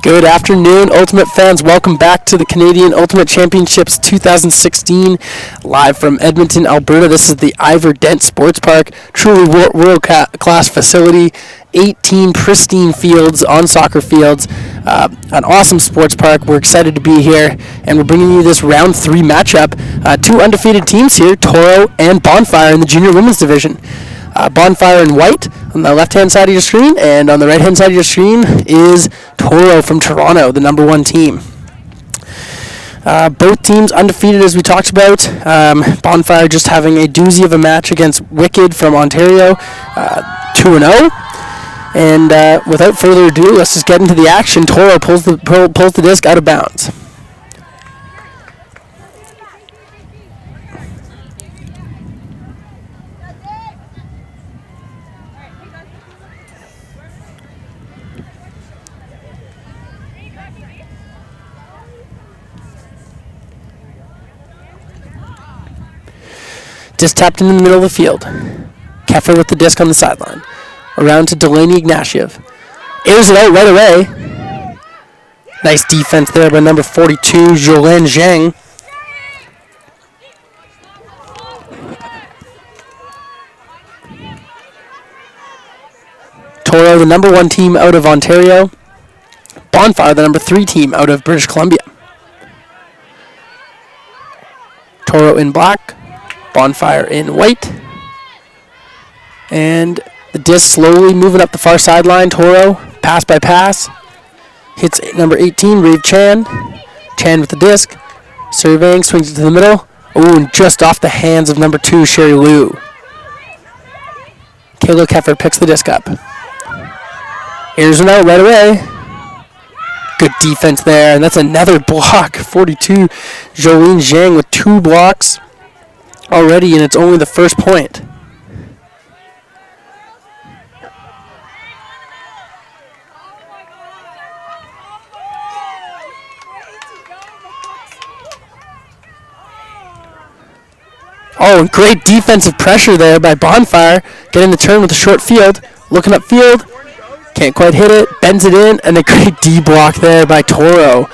Good afternoon, Ultimate fans. Welcome back to the Canadian Ultimate Championships 2016, live from Edmonton, Alberta. This is the Ivor Dent Sports Park, truly world-class facility, 18 pristine fields on soccer fields, an awesome sports park. We're excited to be here, and we're bringing you this round 3 matchup. Two undefeated teams here, Toro and Bonfire in the junior women's division. Bonfire in white on the left-hand side of your screen, and on the right-hand side of your screen is Toro from Toronto, the number 1 team. Both teams undefeated, as we talked about. Bonfire just having a doozy of a match against Wicked from Ontario, 2-0. And without further ado, let's just get into the action. Toro pulls the disc out of bounds. Disc tapped in the middle of the field. Keffer with the disc on the sideline. Around to Delaney Ignatieff. Airs it out right away. Nice defense there by number 42, Jolene Zhang. Toro, the number 1 team out of Ontario. Bonfire, the number 3 team out of British Columbia. Toro in black. Bonfire in white. And the disc slowly moving up the far sideline. Toro, pass by pass. Hits number 18, Rave Chan. Chan with the disc. Surveying, swings it to the middle. Oh, and just off the hands of number 2, Sherry Liu. Kayla Keffer picks the disc up. Airs it out right away. Good defense there, and that's another block. 42, Jolene Zhang with 2 blocks already, and it's only the first point. Oh, and great defensive pressure there by Bonfire, getting the turn with the short field, looking upfield, can't quite hit it, bends it in, and a great D block there by Toro.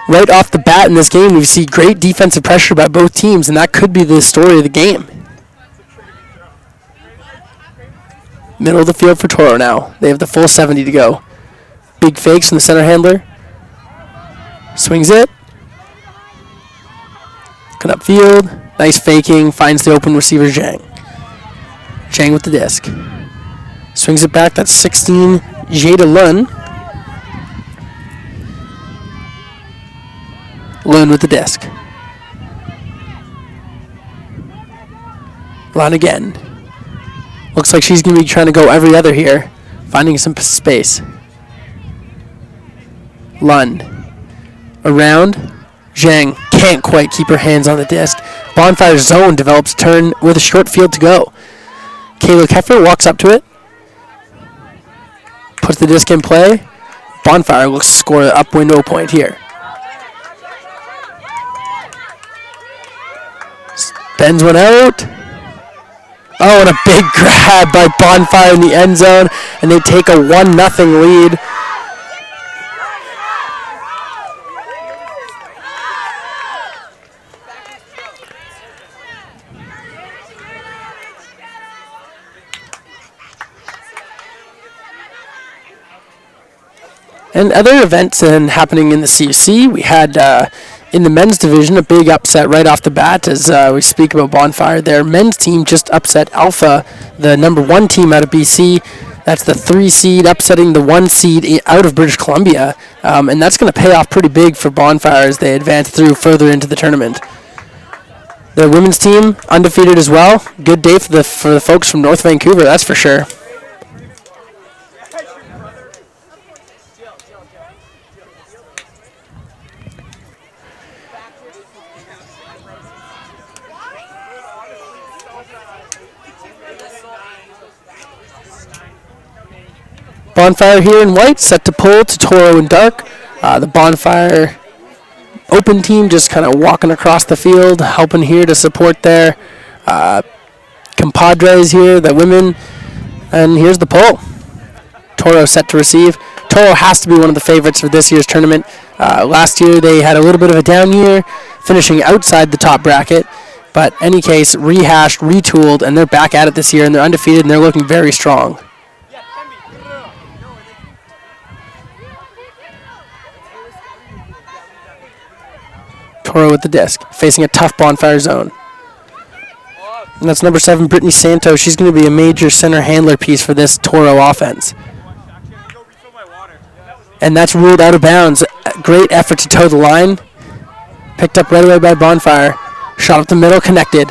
Right off the bat in this game, we see great defensive pressure by both teams, and that could be the story of the game. Middle of the field for Toro now. They have the full 70 to go. Big fakes from the center handler. Swings it. Looking upfield. Nice faking. Finds the open receiver, Zhang. Zhang with the disc. Swings it back. That's 16, Jada Lund. Lund with the disc. Lund again. Looks like she's going to be trying to go every other here. Finding some space. Lund. Around. Zhang can't quite keep her hands on the disc. Bonfire zone develops turn with a short field to go. Kayla Keffer walks up to it. Puts the disc in play. Bonfire looks to score an up window point here. Bends one out. Oh, and a big grab by Bonfire in the end zone, and they take a 1-0 lead. And other events happening in the CUC, we had in the men's division a big upset right off the bat as we speak about Bonfire. Their men's team just upset Alpha, the number 1 team out of BC. That's the 3 seed upsetting the 1 seed out of British Columbia. And that's going to pay off pretty big for Bonfire as they advance through further into the tournament. The women's team undefeated as well. Good day for the folks from North Vancouver, that's for sure. Bonfire here in white, set to pull to Toro in dark. The Bonfire open team just kind of walking across the field, helping here to support their compadres here, the women. And here's the pull. Toro set to receive. Toro has to be one of the favorites for this year's tournament. Last year they had a little bit of a down year, finishing outside the top bracket. But any case, rehashed, retooled, and they're back at it this year, and they're undefeated, and they're looking very strong. Toro with the disc, facing a tough Bonfire zone. And that's number 7, Brittany Santos. She's going to be a major center handler piece for this Toro offense. And that's ruled out of bounds. Great effort to toe the line. Picked up right away by Bonfire. Shot up the middle, connected.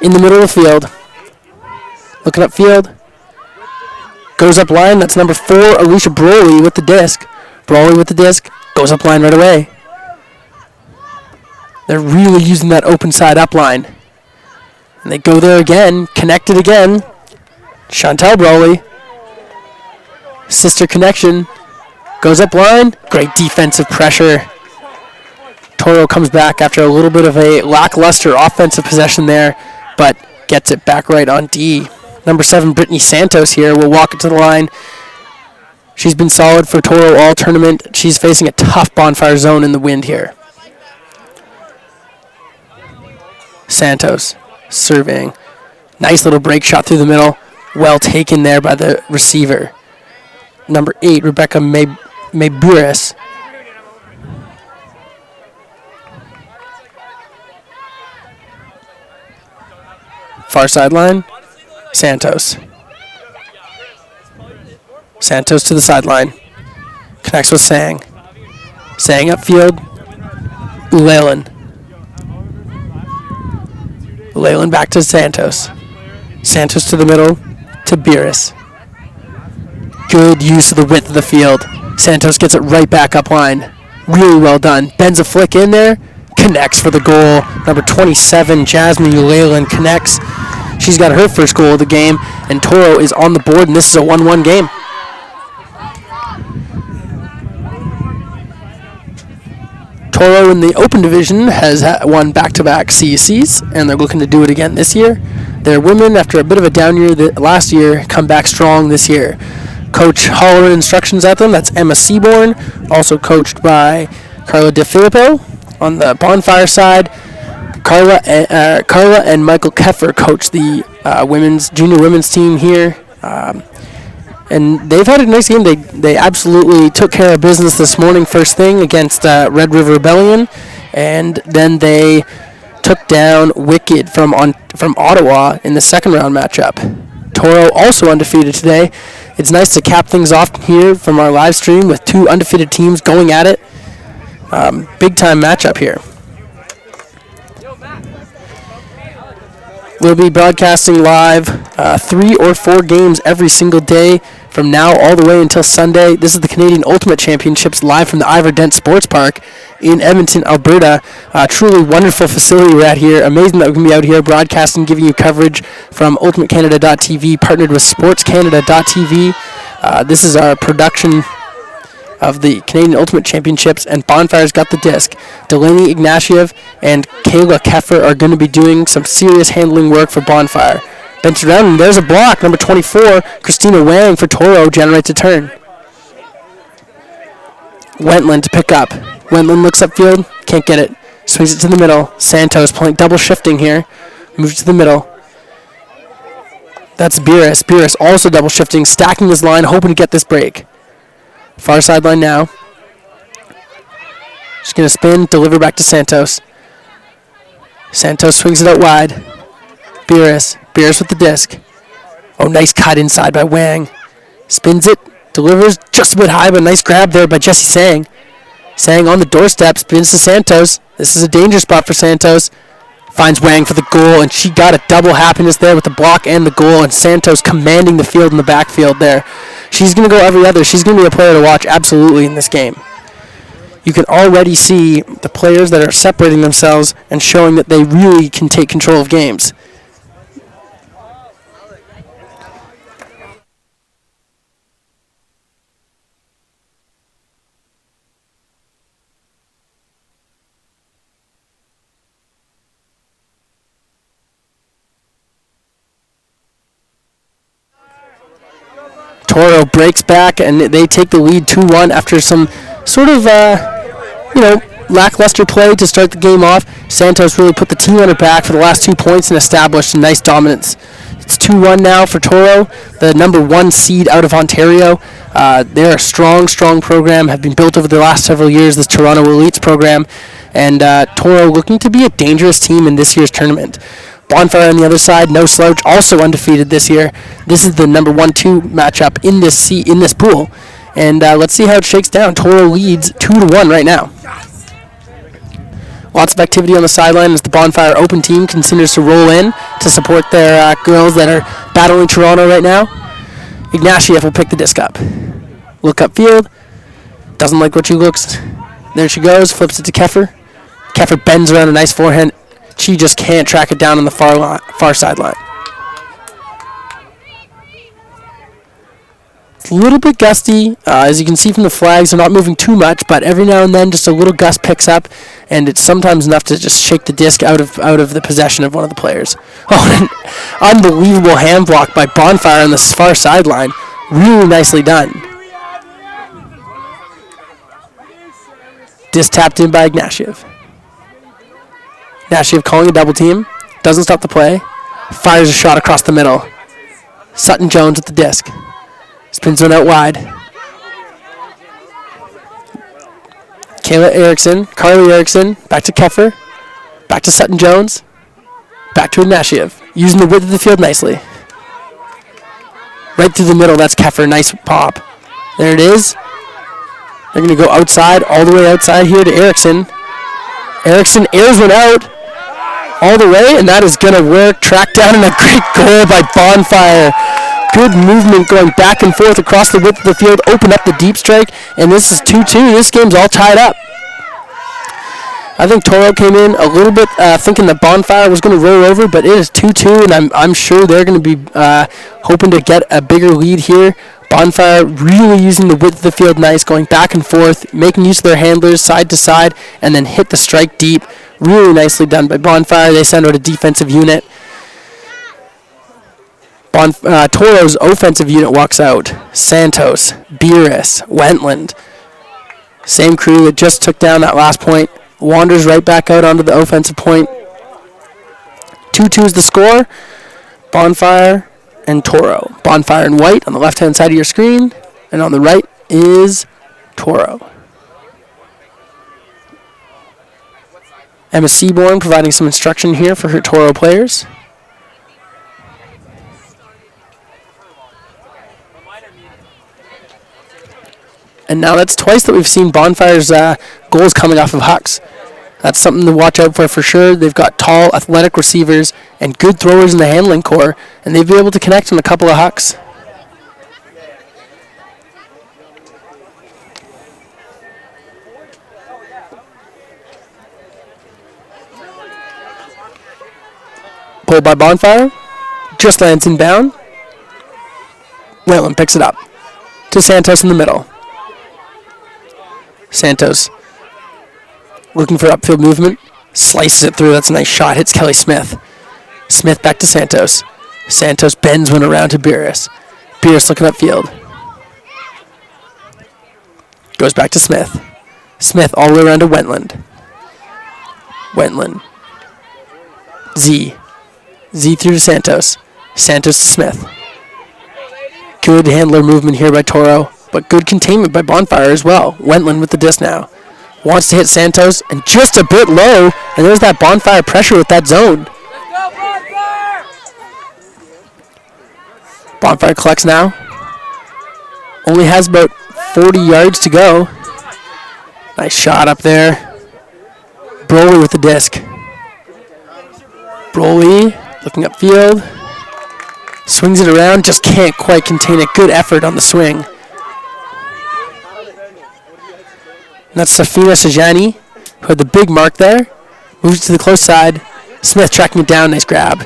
In the middle of the field. Looking up field. Goes up line. That's number 4, Alicia Broly with the disc. Broly with the disc. Goes up line right away. They're really using that open side up line. And they go there again. Connected again. Chantel Broly. Sister connection. Goes up line. Great defensive pressure. Toro comes back after a little bit of a lackluster offensive possession there, but gets it back right on D. Number 7, Brittany Santos here will walk it to the line. She's been solid for Toro all tournament. She's facing a tough Bonfire zone in the wind here. Santos serving. Nice little break shot through the middle. Well taken there by the receiver. Number 8, Rebecca Mayburis. Far sideline, Santos. Santos to the sideline. Connects with Sang. Sang upfield, Leyland. Leyland back to Santos. Santos to the middle, to Beerus. Good use of the width of the field. Santos gets it right back up line. Really well done. Bends a flick in there. Connects for the goal. Number 27, Jasmine Leyland connects. She's got her first goal of the game, and Toro is on the board, and this is a 1-1 game. Toro in the open division has won back-to-back CUCs, and they're looking to do it again this year. Their women, after a bit of a down year last year, come back strong this year. Coach hollering instructions at them. That's Emma Seaborn, also coached by Carla DeFilippo. On the Bonfire side, Carla and Michael Keffer coach the junior women's team here. And they've had a nice game. They absolutely took care of business this morning first thing against Red River Rebellion. And then they took down Wicked from Ottawa in the second round matchup. Toro also undefeated today. It's nice to cap things off here from our live stream with 2 undefeated teams going at it. Big time matchup here. We'll be broadcasting live 3 or 4 games every single day from now all the way until Sunday. This is the Canadian Ultimate Championships live from the Ivor Dent Sports Park in Edmonton, Alberta. Truly wonderful facility we're at here. Amazing that we can be out here broadcasting, giving you coverage from UltimateCanada.tv, partnered with SportsCanada.tv. This is our production of the Canadian Ultimate Championships, and Bonfire's got the disc. Delaney Ignatieff and Kayla Keffer are going to be doing some serious handling work for Bonfire. Bent around, and there's a block. Number 24, Christina Wang for Toro generates a turn. Wentland to pick up. Wentland looks upfield, can't get it. Swings it to the middle. Santos playing double shifting here. Moves to the middle. That's Beerus. Beerus also double shifting, stacking his line, hoping to get this break. Far sideline now. Just going to spin, deliver back to Santos. Santos swings it out wide. Beerus with the disc. Oh, nice cut inside by Wang. Spins it, delivers just a bit high, but nice grab there by Jesse Sang. Sang on the doorstep, spins to Santos. This is a danger spot for Santos. Finds Wang for the goal, and she got a double happiness there with the block and the goal, and Santos commanding the field in the backfield there. She's going to go every other. She's going to be a player to watch absolutely in this game. You can already see the players that are separating themselves and showing that they really can take control of games. Toro breaks back, and they take the lead 2-1 after some sort of, lackluster play to start the game off. Santos really put the team on her back for the last 2 points and established a nice dominance. It's 2-1 now for Toro, the number 1 seed out of Ontario. They're a strong program, have been built over the last several years, this Toronto Elites program, and Toro looking to be a dangerous team in this year's tournament. Bonfire on the other side, no slouch, also undefeated this year. This is the number 1-2 matchup in this pool, and let's see how it shakes down. Toro leads 2-1 right now. Lots of activity on the sideline as the Bonfire Open team continues to roll in to support their girls that are battling Toronto right now. Ignatieff will pick the disc up. Look upfield. Doesn't like what she looks. There she goes. Flips it to Keffer. Keffer bends around a nice forehand. She just can't track it down on the far sideline. It's a little bit gusty. As you can see from the flags, they're not moving too much, but every now and then just a little gust picks up, and it's sometimes enough to just shake the disc out of the possession of one of the players. Oh, an unbelievable hand block by Bonfire on the far sideline. Really nicely done. Disc tapped in by Ignatieff. Ignatieff calling a double team. Doesn't stop the play. Fires a shot across the middle. Sutton-Jones with the disc. Spins one out wide. Carly Erickson, back to Keffer. Back to Sutton-Jones. Back to Ignatieff. Using the width of the field nicely. Right through the middle, that's Keffer. Nice pop. There it is. They're going to go outside, all the way outside here to Erickson. Erickson airs one out all the way, and that is going to work. Tracked down and a great goal by Bonfire. Good movement going back and forth across the width of the field. Open up the deep strike, and this is 2-2. This game's all tied up. I think Toro came in a little bit thinking that Bonfire was going to roll over, but it is 2-2, and I'm sure they're going to be hoping to get a bigger lead here. Bonfire really using the width of the field nice, going back and forth, making use of their handlers side to side, and then hit the strike deep. Really nicely done by Bonfire. They send out a defensive unit. Toro's offensive unit walks out. Santos, Beerus, Wentland. Same crew that just took down that last point. Wanders right back out onto the offensive point. 2-2 is the score. Bonfire and Toro. Bonfire in white on the left-hand side of your screen, and on the right is Toro. Emma Seaborn providing some instruction here for her Toro players. And now that's twice that we've seen Bonfire's goals coming off of hucks. That's something to watch out for sure. They've got tall, athletic receivers and good throwers in the handling core, and they've been able to connect on a couple of hucks. Pulled by Bonfire. Just lands inbound. Whalen picks it up. To Santos in the middle. Santos looking for upfield movement. Slices it through. That's a nice shot. Hits Kelly Smith. Smith back to Santos. Santos bends one around to Beerus. Beerus looking upfield. Goes back to Smith. Smith all the way around to Wentland. Wentland. Z through to Santos. Santos to Smith. Good handler movement here by Toro, but good containment by Bonfire as well. Wentland with the disc now. Wants to hit Santos, and just a bit low, and there's that Bonfire pressure with that zone. Bonfire collects now. Only has about 40 yards to go. Nice shot up there. Broly with the disc. Broly looking upfield. Swings it around, just can't quite contain it. Good effort on the swing. And that's Safina Sajani, who had the big mark there. Moves to the close side. Smith tracking it down. Nice grab.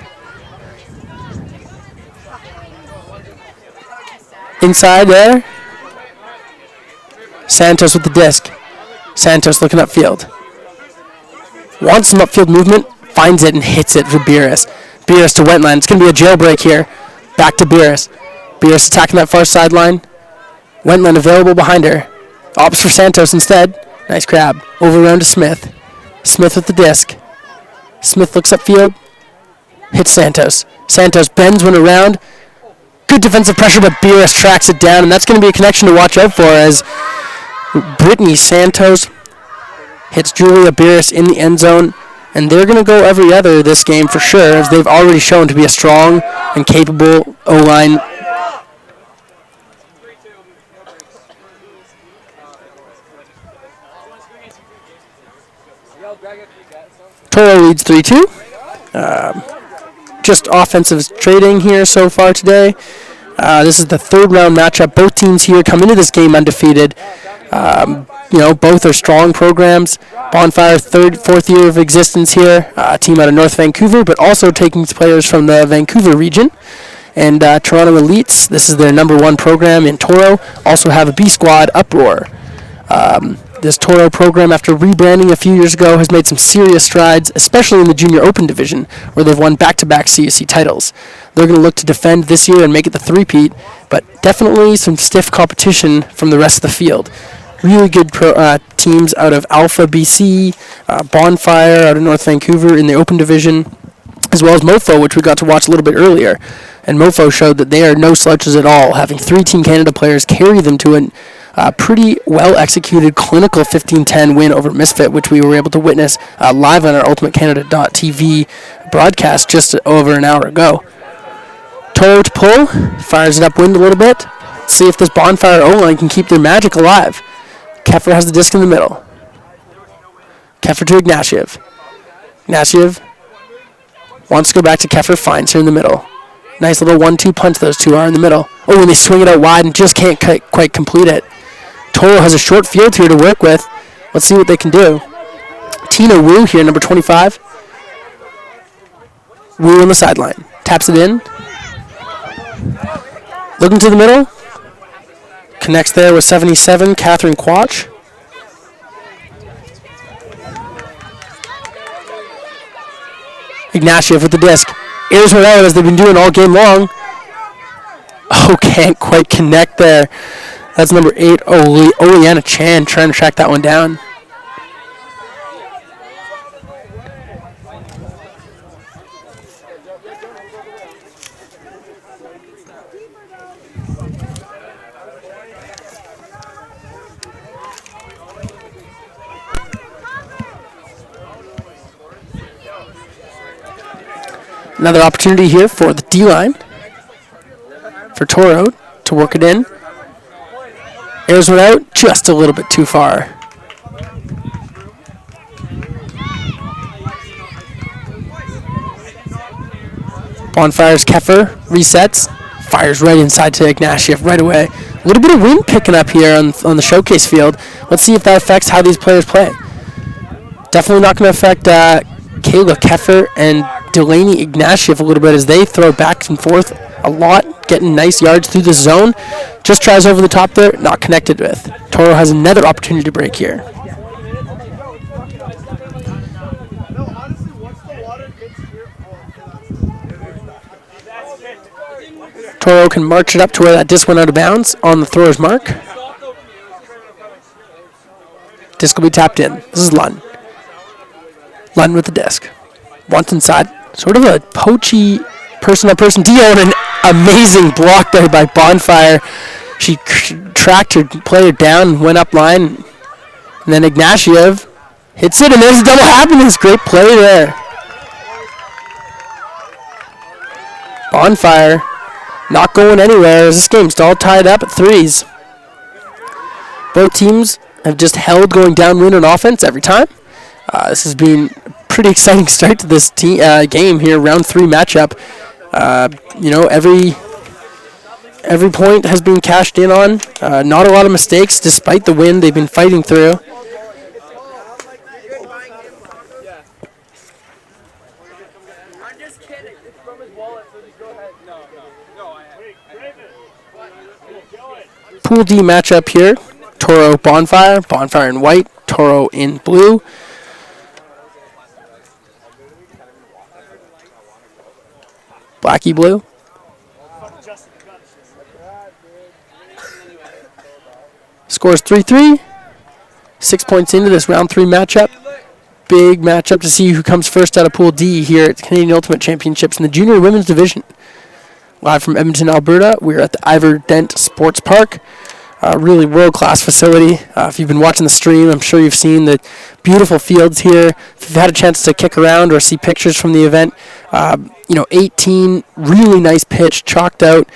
Inside there. Santos with the disc. Santos looking upfield. Wants some upfield movement. Finds it and hits it for Beerus. Beerus to Wentland. It's going to be a jailbreak here. Back to Beerus. Beers attacking that far sideline. Wentland available behind her. Opts for Santos instead. Nice grab. Over around to Smith. Smith with the disc. Smith looks upfield. Hits Santos. Santos bends one around. Good defensive pressure, but Beers tracks it down, and that's going to be a connection to watch out for as Brittany Santos hits Julia Beers in the end zone, and they're going to go every other this game for sure, as they've already shown to be a strong and capable O-line. Toro leads 3-2. Just offensive trading here so far today. This is the third round matchup. Both teams here come into this game undefeated. Both are strong programs. Bonfire, fourth year of existence here. A team out of North Vancouver, but also taking players from the Vancouver region. And Toronto Elites, this is their number one program in Toro, also have a B squad, Uproar. This Toro program, after rebranding a few years ago, has made some serious strides, especially in the Junior Open division, where they've won back-to-back CUC titles. They're going to look to defend this year and make it the three-peat, but definitely some stiff competition from the rest of the field. Really good teams out of Alpha BC, Bonfire out of North Vancouver in the Open division, as well as Mofo, which we got to watch a little bit earlier. And Mofo showed that they are no slouches at all, having three Team Canada players carry them to an pretty well-executed clinical 15-10 win over Misfit, which we were able to witness live on our UltimateCanada.tv broadcast just over an hour ago. Toro to pull, fires it upwind a little bit. See if this Bonfire O-line can keep their magic alive. Keffer has the disc in the middle. Keffer to Ignatiev. Ignatiev wants to go back to Keffer, finds her in the middle. Nice little 1-2 punch those two are in the middle. Oh, and they swing it out wide and just can't quite complete it. Toro has a short field here to work with. Let's see what they can do. Tina Wu here, number 25. Wu on the sideline. Taps it in. Looking to the middle. Connects there with 77, Catherine Quach. Ignatiev with the disc. Airs her out as they've been doing all game long. Oh, can't quite connect there. That's number 8, Oleana Chan, trying to track that one down. Another opportunity here for the D-line. For Toro to work it in. Airs one out, just a little bit too far. Bonfire's Keffer resets, fires right inside to Ignatiev right away. A little bit of wind picking up here on the showcase field. Let's see if that affects how these players play. Definitely not going to affect Kayla Keffer and Delaney Ignatiev a little bit as they throw back and forth a lot, getting nice yards through the zone. Just tries over the top there, not connected with. Toro has another opportunity to break here. Toro can march it up to where that disc went out of bounds on the thrower's mark. Disc will be tapped in. This is Lund. Lund with the disc. Once inside. Sort of a poachy person-on-person deal, and an amazing block there by Bonfire. She tracked her player down and went up line. And then Ignatiev hits it, and there's a double happiness. Great play there. Bonfire not going anywhere as this game's all tied up at threes. Both teams have just held going downwind on offense every time. This has been a pretty exciting start to this game here, round 3 matchup. Every point has been cashed in on. Not a lot of mistakes despite the wind they've been fighting through. Pool D matchup here. Toro Bonfire. Bonfire in white. Toro in blue. Blackie blue. scores 3-3. 6 points into this round 3 matchup. Big matchup to see who comes first out of Pool D here at the Canadian Ultimate Championships in the Junior Women's Division. Live from Edmonton, Alberta, we're at the Ivor Dent Sports Park. Really world-class facility. If you've been watching the stream, I'm sure you've seen the beautiful fields here. If you've had a chance to kick around or see pictures from the event, 18, really nice pitch, chalked out.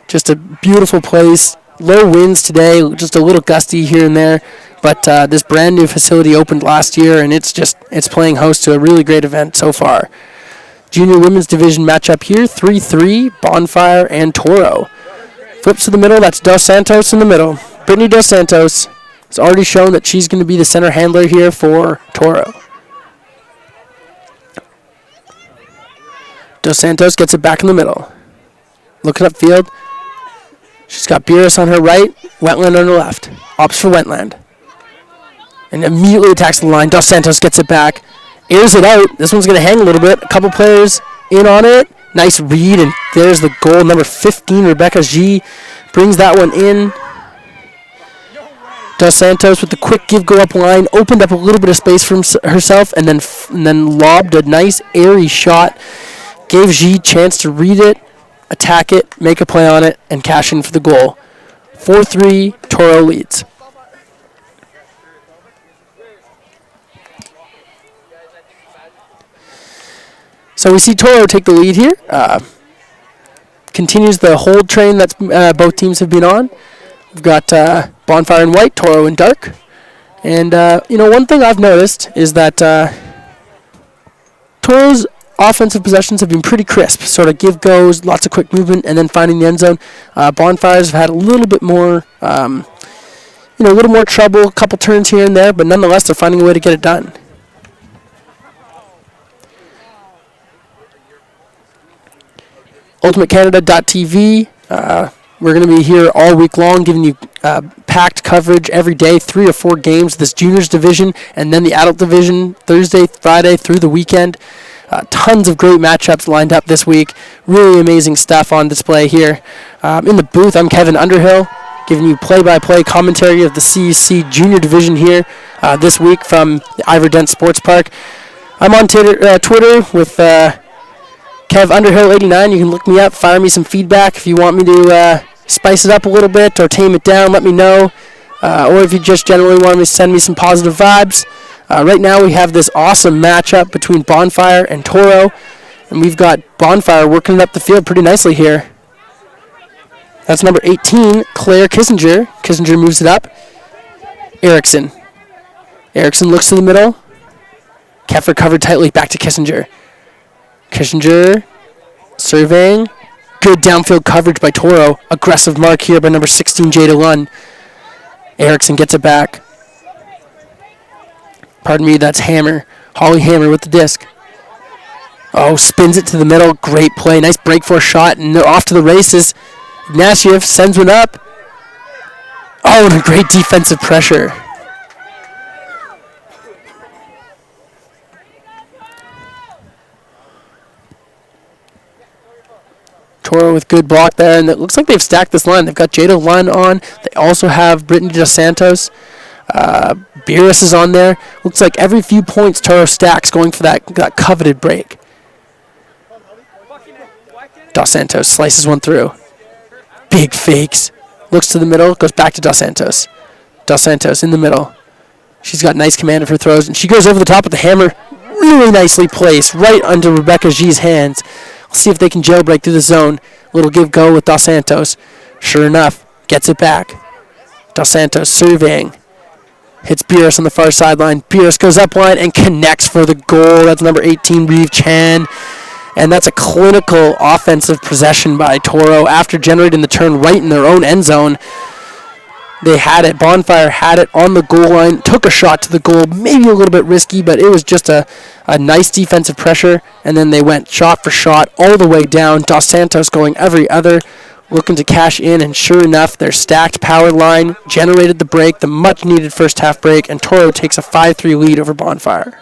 Just a beautiful place. Low winds today, just a little gusty here and there. But this brand new facility opened last year, and it's playing host to a really great event so far. Junior Women's Division matchup here, 3-3, Bonfire and Toro. Flips to the middle, that's Dos Santos in the middle. Brittany Dos Santos has already shown that she's going to be the center handler here for Toro. Dos Santos gets it back in the middle. Looking upfield. She's got Beerus on her right, Wetland on her left. Opts for Wetland. And immediately attacks the line. Dos Santos gets it back. Airs it out. This one's going to hang a little bit. A couple players in on it. Nice read, and there's the goal. Number 15, Rebecca G, brings that one in. Dos Santos with the quick give-go-up line. Opened up a little bit of space for herself, and then lobbed a nice airy shot. Gave G a chance to read it, attack it, make a play on it, and cash in for the goal. 4-3, Toro leads. So we see Toro take the lead here. Continues the hold train that both teams have been on. We've got Bonfire in white, Toro in dark. And, one thing I've noticed is that Toro's offensive possessions have been pretty crisp. Sort of give-goes, lots of quick movement, and then finding the end zone. Bonfires have had a little bit more, a little more trouble, a couple turns here and there, but nonetheless, they're finding a way to get it done. UltimateCanada.tv. We're going to be here all week long giving you packed coverage every day, 3 or 4 games, this juniors division and then the adult division, Thursday, Friday through the weekend. Tons of great matchups lined up this week. Really amazing stuff on display here. In the booth, I'm Kevin Underhill, giving you play-by-play commentary of the CUC junior division here this week from the Ivor Dent Sports Park. I'm on Twitter with Kev Underhill 89. You can look me up, fire me some feedback if you want me to spice it up a little bit or tame it down. Let me know, or if you just generally want me to send me some positive vibes. Right now we have this awesome matchup between Bonfire and Toro, and we've got Bonfire working it up the field pretty nicely here. That's number 18, Claire Kissinger. Kissinger moves it up. Erickson looks to the middle. Keffer covered tightly, back to Kissinger. Kissinger surveying. Good downfield coverage by Toro. Aggressive mark here by number 16, Jada Lunn. Erickson gets it back. Pardon me, that's Hammer. Holly Hammer with the disc. Oh, spins it to the middle. Great play. Nice break for a shot, and they're off to the races. Ignatieff sends one up. Oh, and a great defensive pressure. Toro with good block there, and it looks like they've stacked this line. They've got Jada Lunn on. They also have Brittany Dos Santos. Beerus is on there. Looks like every few points Toro stacks going for that coveted break. Dos Santos slices one through. Big fakes. Looks to the middle, goes back to Dos Santos. Dos Santos in the middle. She's got nice command of her throws, and she goes over the top with the hammer. Really nicely placed, right under Rebecca G's hands. We'll see if they can jailbreak through the zone. Little give-go with Dos Santos. Sure enough, gets it back. Dos Santos surveying. Hits Beerus on the far sideline. Beerus goes up line and connects for the goal. That's number 18, Reeve Chan. And that's a clinical offensive possession by Toro after generating the turn right in their own end zone. They had it. Bonfire had it on the goal line. Took a shot to the goal. Maybe a little bit risky, but it was just a nice defensive pressure. And then they went shot for shot all the way down. Dos Santos going every other, looking to cash in. And sure enough, their stacked power line generated the break, the much-needed first-half break. And Toro takes a 5-3 lead over Bonfire.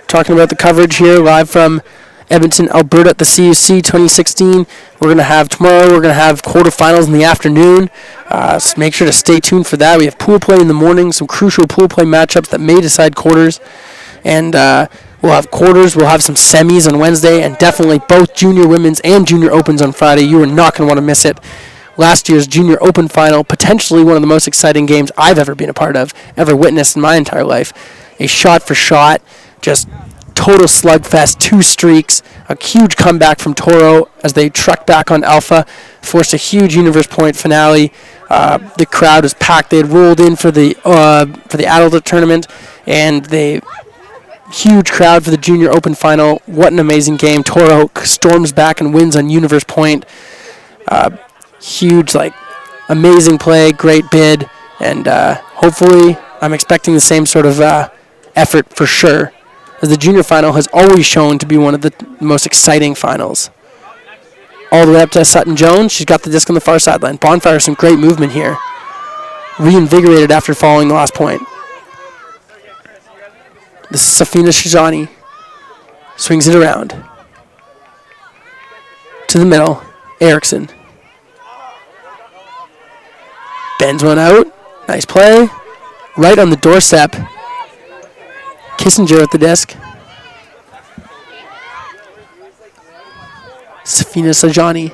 Talking about the coverage here, live from Edmonton, Alberta at the CUC 2016. Tomorrow we're going to have quarterfinals in the afternoon. So make sure to stay tuned for that. We have pool play in the morning, some crucial pool play matchups that may decide quarters. And we'll have quarters, we'll have some semis on Wednesday, and definitely both junior women's and junior opens on Friday. You are not going to want to miss it. Last year's junior open final, potentially one of the most exciting games I've ever been a part of, ever witnessed in my entire life. A shot for shot, just total slugfest, 2 streaks, a huge comeback from Toro as they trucked back on Alpha, forced a huge Universe Point finale. The crowd was packed. They had rolled in for the adult tournament, and they huge crowd for the junior open final. What an amazing game. Toro storms back and wins on Universe Point. Huge, amazing play, great bid, and hopefully I'm expecting the same sort of effort for sure, as the junior final has always shown to be one of the most exciting finals. All the way up to Sutton Jones. She's got the disc on the far sideline. Bonfire, some great movement here. Reinvigorated after following the last point. This is Safina Shijani. Swings it around. To the middle. Erickson. Bends one out. Nice play. Right on the doorstep. Kissinger at the disc. Safina Sajani.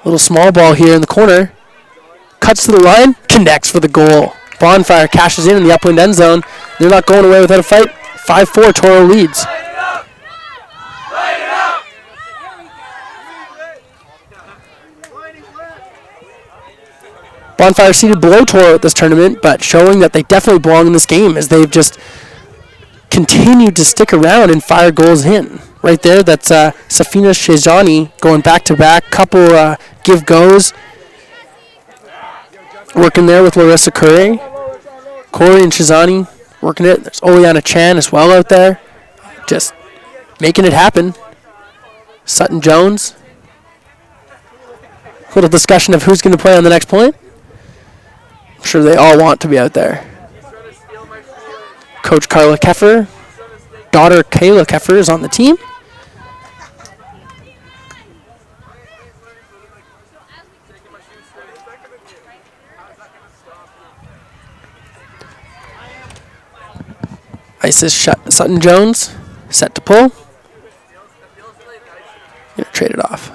Little small ball here in the corner. Cuts to the line. Connects for the goal. Bonfire cashes in the upwind end zone. They're not going away without a fight. 5-4, Toro leads. Bonfire seated below Toro at this tournament, but showing that they definitely belong in this game as they've just continued to stick around and fire goals in. Right there, that's Safina Shejani going back-to-back. Couple give goes. Working there with Larissa Curry. Corey and Shizani working it. There's Oleana Chan as well out there. Just making it happen. Sutton Jones. Little discussion of who's going to play on the next point. I'm sure they all want to be out there. Coach Carla Keffer. Daughter Kayla Keffer is on the team. Isis Sutton Jones, set to pull. Gonna trade it off.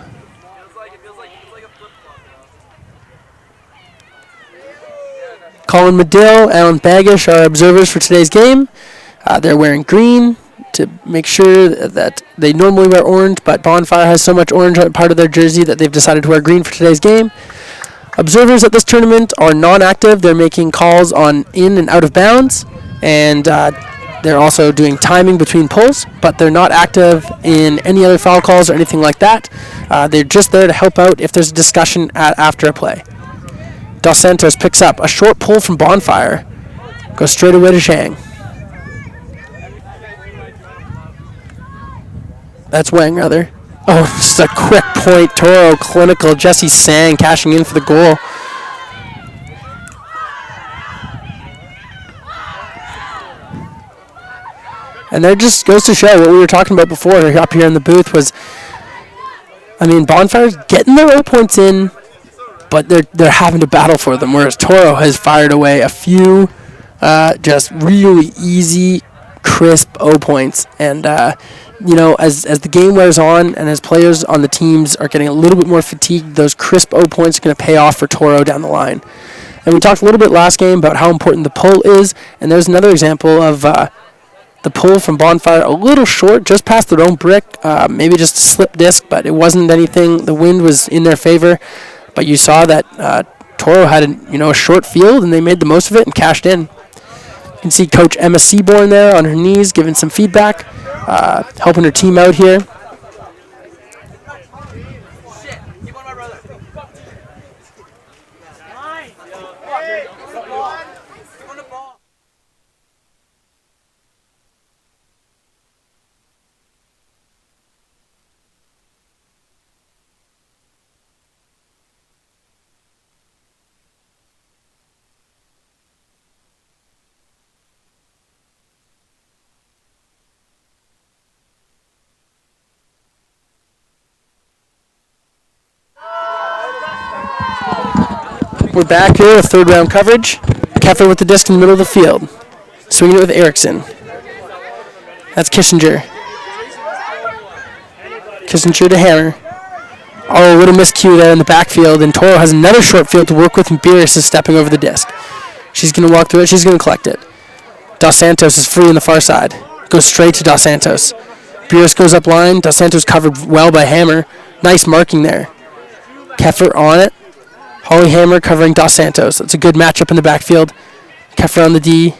Colin Medill, Alan Baggish are observers for today's game. They're wearing green to make sure that they normally wear orange, but Bonfire has so much orange part of their jersey that they've decided to wear green for today's game. Observers at this tournament are non-active. They're making calls on in and out of bounds, and they're also doing timing between pulls, but they're not active in any other foul calls or anything like that. They're just there to help out if there's a discussion after a play. Dos Santos picks up a short pull from Bonfire. Goes straight away to Shang. That's Wang, rather. Oh, just a quick point. Toro, clinical. Jesse Sang cashing in for the goal. And that just goes to show what we were talking about before up here in the booth was, Bonfire's getting their O points in, but they're having to battle for them, whereas Toro has fired away a few just really easy, crisp O points. And, as the game wears on and as players on the teams are getting a little bit more fatigued, those crisp O points are going to pay off for Toro down the line. And we talked a little bit last game about how important the pull is, and there's another example of the pull from Bonfire a little short, just past their own brick, maybe just a slip disc, but it wasn't anything. The wind was in their favor, but you saw that Toro had a short field, and they made the most of it and cashed in. You can see Coach Emma Seaborn there on her knees giving some feedback, helping her team out here. We're back here with third round coverage. Keffer with the disc in the middle of the field. Swinging it with Erickson. That's Kissinger. Kissinger to Hammer. Oh, what a miscue there in the backfield. And Toro has another short field to work with, and Beerus is stepping over the disc. She's going to walk through it. She's going to collect it. Dos Santos is free on the far side. Goes straight to Dos Santos. Beerus goes up line. Dos Santos covered well by Hammer. Nice marking there. Keffer on it. Holly Hammer covering Dos Santos. That's a good matchup in the backfield. Keffer on the D.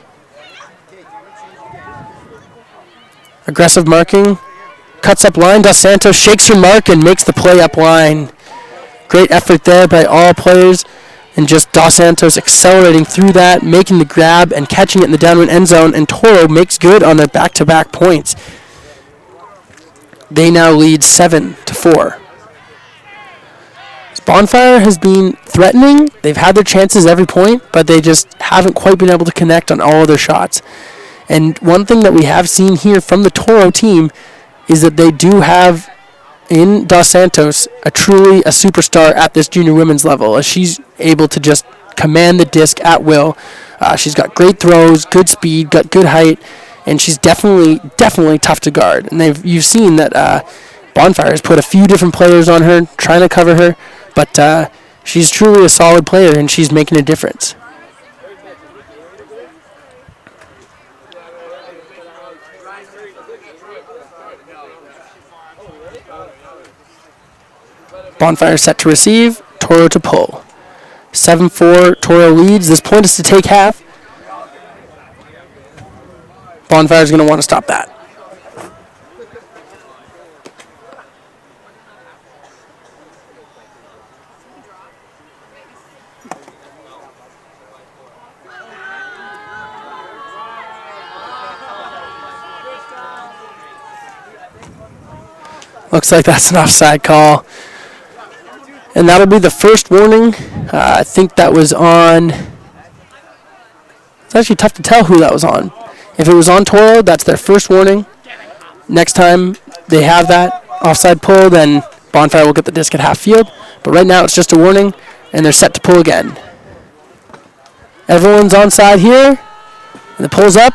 Aggressive marking. Cuts up line. Dos Santos shakes her mark and makes the play up line. Great effort there by all players. And just Dos Santos accelerating through that, making the grab and catching it in the downwind end zone. And Toro makes good on their back-to-back points. They now lead 7-4. Bonfire has been threatening. They've had their chances every point, but they just haven't quite been able to connect on all of their shots. And one thing that we have seen here from the Toro team is that they do have in Dos Santos truly a superstar at this junior women's level, as she's able to just command the disc at will. She's got great throws, good speed, got good height, and she's definitely tough to guard. And you've seen that Bonfire has put a few different players on her, trying to cover her, but she's truly a solid player, and she's making a difference. Bonfire set to receive, Toro to pull. 7-4, Toro leads. This point is to take half. Bonfire's going to want to stop that. Looks like that's an offside call. And that'll be the first warning. I think that was on... It's actually tough to tell who that was on. If it was on Toro, that's their first warning. Next time they have that offside pull, then Bonfire will get the disc at half field. But right now it's just a warning, and they're set to pull again. Everyone's onside here. And the pull's up.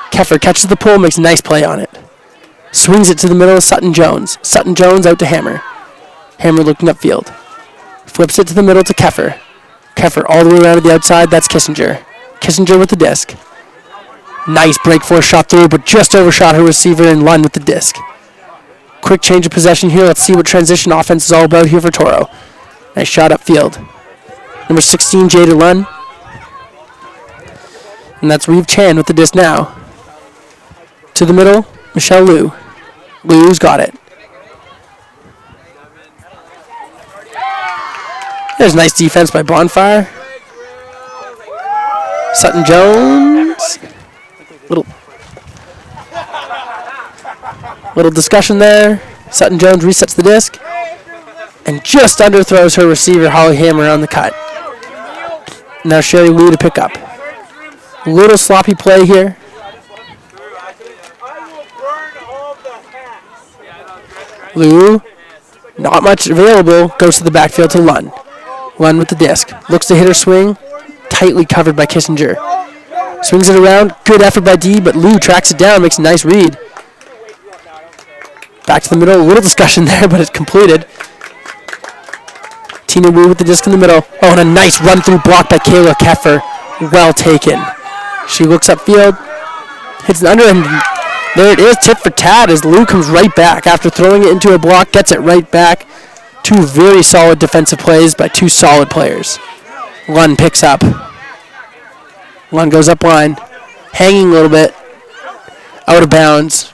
Keffer catches the pull, makes a nice play on it. Swings it to the middle of Sutton Jones. Sutton Jones out to Hammer. Hammer looking upfield. Flips it to the middle to Keffer. Keffer all the way around to the outside. That's Kissinger. Kissinger with the disc. Nice break force shot through, but just overshot her receiver in line with the disc. Quick change of possession here. Let's see what transition offense is all about here for Toro. Nice shot upfield. Number 16, Jada Lunn. And that's Reeve Chan with the disc now. To the middle, Michelle Liu. Liu's got it. There's nice defense by Bonfire. Sutton Jones. Little discussion there. Sutton Jones resets the disc. And just underthrows her receiver, Holly Hammer, on the cut. Now Sherry Liu to pick up. Little sloppy play here. Liu, not much available, goes to the backfield to Lunn. Lunn with the disc. Looks to hit her swing. Tightly covered by Kissinger. Swings it around. Good effort by D, but Liu tracks it down, makes a nice read. Back to the middle. A little discussion there, but it's completed. Tina Wu with the disc in the middle. Oh, and a nice run-through block by Kayla Keffer. Well taken. She looks upfield. Hits an under, and there it is, tit for tat, as Liu comes right back after throwing it into a block, gets it right back. Two very solid defensive plays by two solid players. Lunn picks up. Lunn goes up line, hanging a little bit, out of bounds.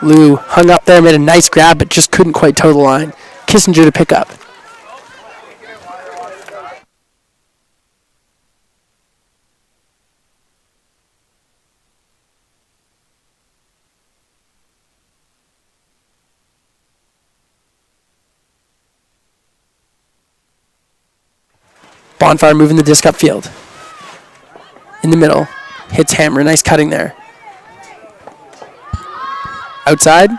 Liu hung up there, made a nice grab, but just couldn't quite toe the line. Kissinger to pick up. Bonfire moving the disc upfield. In the middle. Hits Hammer. Nice cutting there. Outside.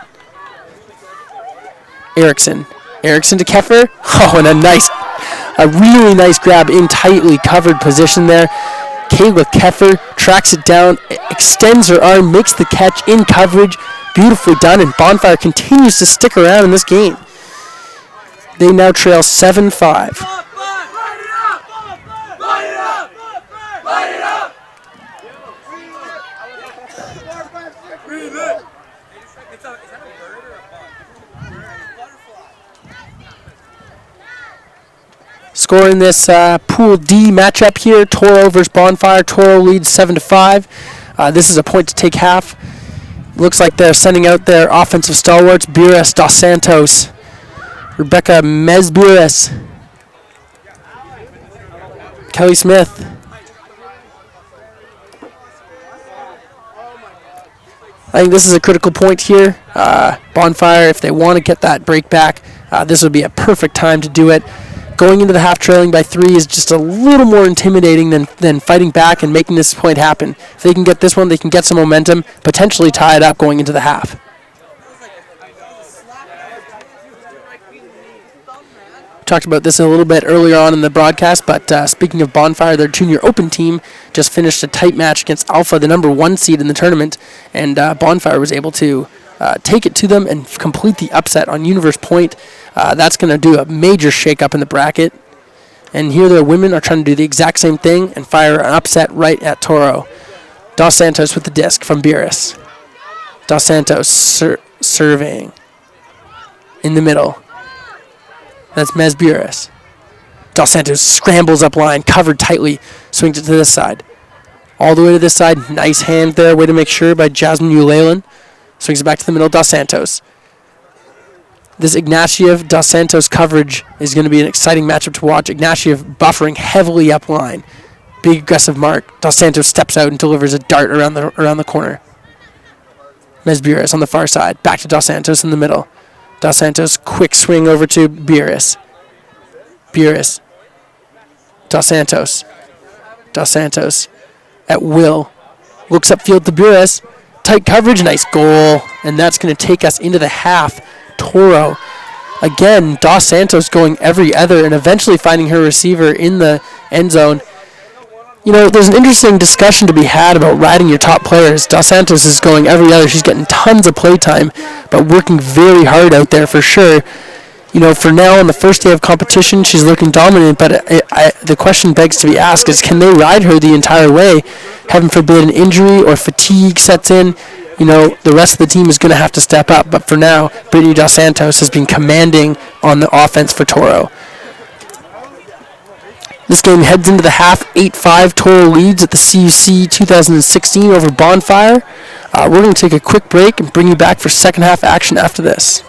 Erickson. Erickson to Keffer. Oh, and a really nice grab in tightly covered position there. Kayla Keffer tracks it down, extends her arm, makes the catch in coverage. Beautifully done, and Bonfire continues to stick around in this game. They now trail 7-5. Scoring this Pool D matchup here, Toro versus Bonfire. Toro leads 7-5. This is a point to take half. Looks like they're sending out their offensive stalwarts, Biras Dos Santos, Rebecca Mesbiras, Kelly Smith. I think this is a critical point here. Bonfire, if they want to get that break back, this would be a perfect time to do it. Going into the half trailing by 3 is just a little more intimidating than fighting back and making this point happen. If they can get this one, they can get some momentum, potentially tie it up going into the half. We talked about this a little bit earlier on in the broadcast, but speaking of Bonfire, their junior open team just finished a tight match against Alpha, the number 1 seed in the tournament, and Bonfire was able to take it to them and complete the upset on Universe Point. That's going to do a major shake-up in the bracket. And here their women are trying to do the exact same thing and fire an upset right at Toro. Dos Santos with the disc from Biras. Dos Santos serving in the middle. That's Mesbiras. Dos Santos scrambles up line, covered tightly, swings it to this side. All the way to this side. Nice hand there. Way to make sure by Jasmine Ulaylan. Swings it back to the middle. Dos Santos. This Ignatiev Dos Santos coverage is going to be an exciting matchup to watch. Ignatiev buffering heavily up line. Big aggressive mark. Dos Santos steps out and delivers a dart around the corner. Mesbiras on the far side. Back to Dos Santos in the middle. Dos Santos, quick swing over to Biras. Biras. Dos Santos. Dos Santos at will. Looks upfield to Biras. Tight coverage, nice goal. And that's going to take us into the half. Toro. Again, Dos Santos going every other and eventually finding her receiver in the end zone. You know, there's an interesting discussion to be had about riding your top players. Dos Santos is going every other. She's getting tons of play time, but working very hard out there for sure. You know, for now on the first day of competition, she's looking dominant, but the question begs to be asked is, can they ride her the entire way? Heaven forbid an injury or fatigue sets in. You know, the rest of the team is going to have to step up, but for now, Brittany Dos Santos has been commanding on the offense for Toro. This game heads into the half, 8-5. Toro leads at the CUC 2016 over Bonfire. We're going to take a quick break and bring you back for second half action after this.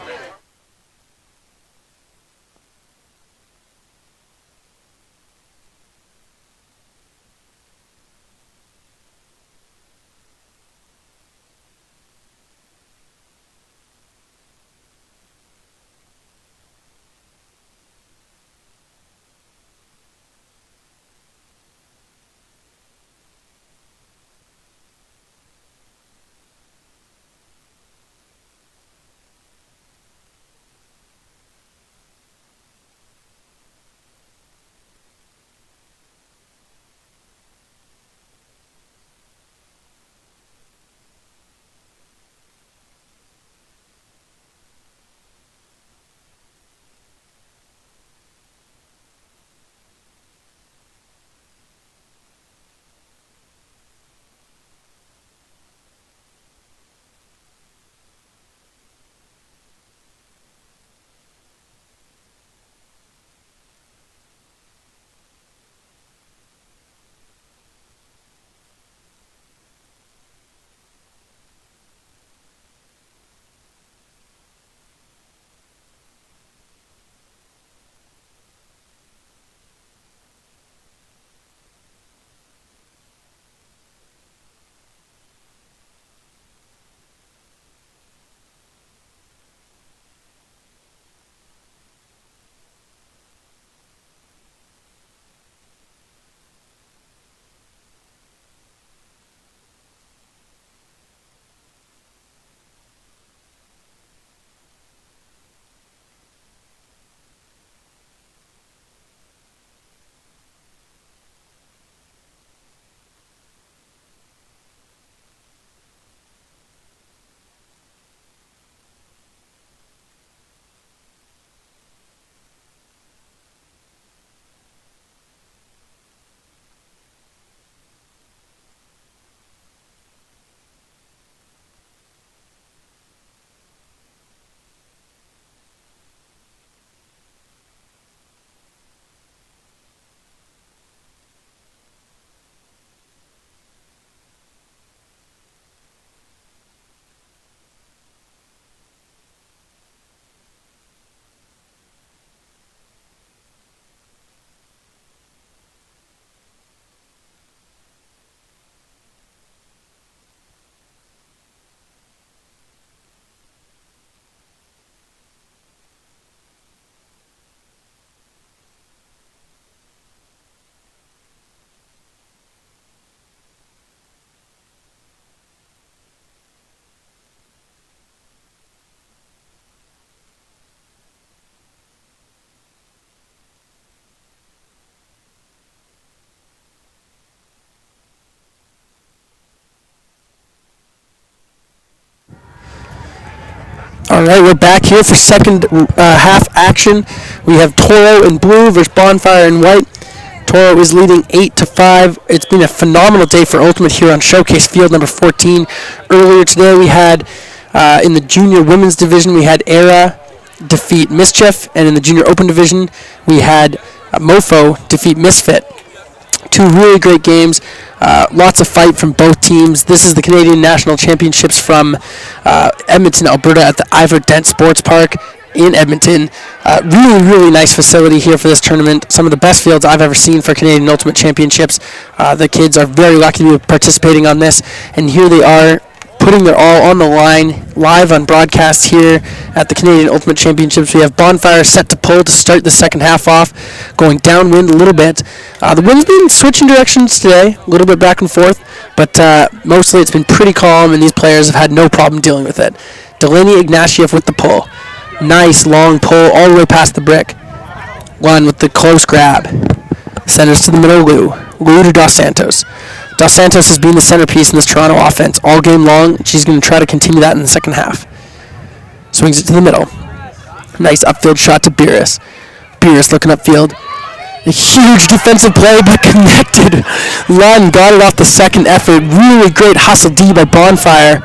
All right, we're back here for second half action. We have Toro in blue versus Bonfire in white. Toro is leading 8-5. It's been a phenomenal day for Ultimate here on Showcase Field number 14. Earlier today we had, in the junior women's division, we had Era defeat Mischief, and in the junior open division, we had Mofo defeat Misfit. Two really great games. Lots of fight from both teams. This is the Canadian National Championships from Edmonton, Alberta at the Ivor Dent Sports Park in Edmonton. Really nice facility here for this tournament. Some of the best fields I've ever seen for Canadian Ultimate Championships. The kids are very lucky to be participating on this, and here they are putting their all on the line live on broadcast here at the Canadian Ultimate Championships. We have Bonfire set to pull to start the second half off, going downwind a little bit. The wind's been switching directions today, a little bit back and forth, but mostly it's been pretty calm, and these players have had no problem dealing with it. Delaney Ignatieff with the pull. Nice long pull all the way past the brick. One with the close grab. Centers to the middle, Lou to Dos Santos. Dos Santos has been the centerpiece in this Toronto offense all game long. She's going to try to continue that in the second half. Swings it to the middle. Nice upfield shot to Beerus. Beerus looking upfield. A huge defensive play, but connected. Lund got it off the second effort. Really great hustle D by Bonfire.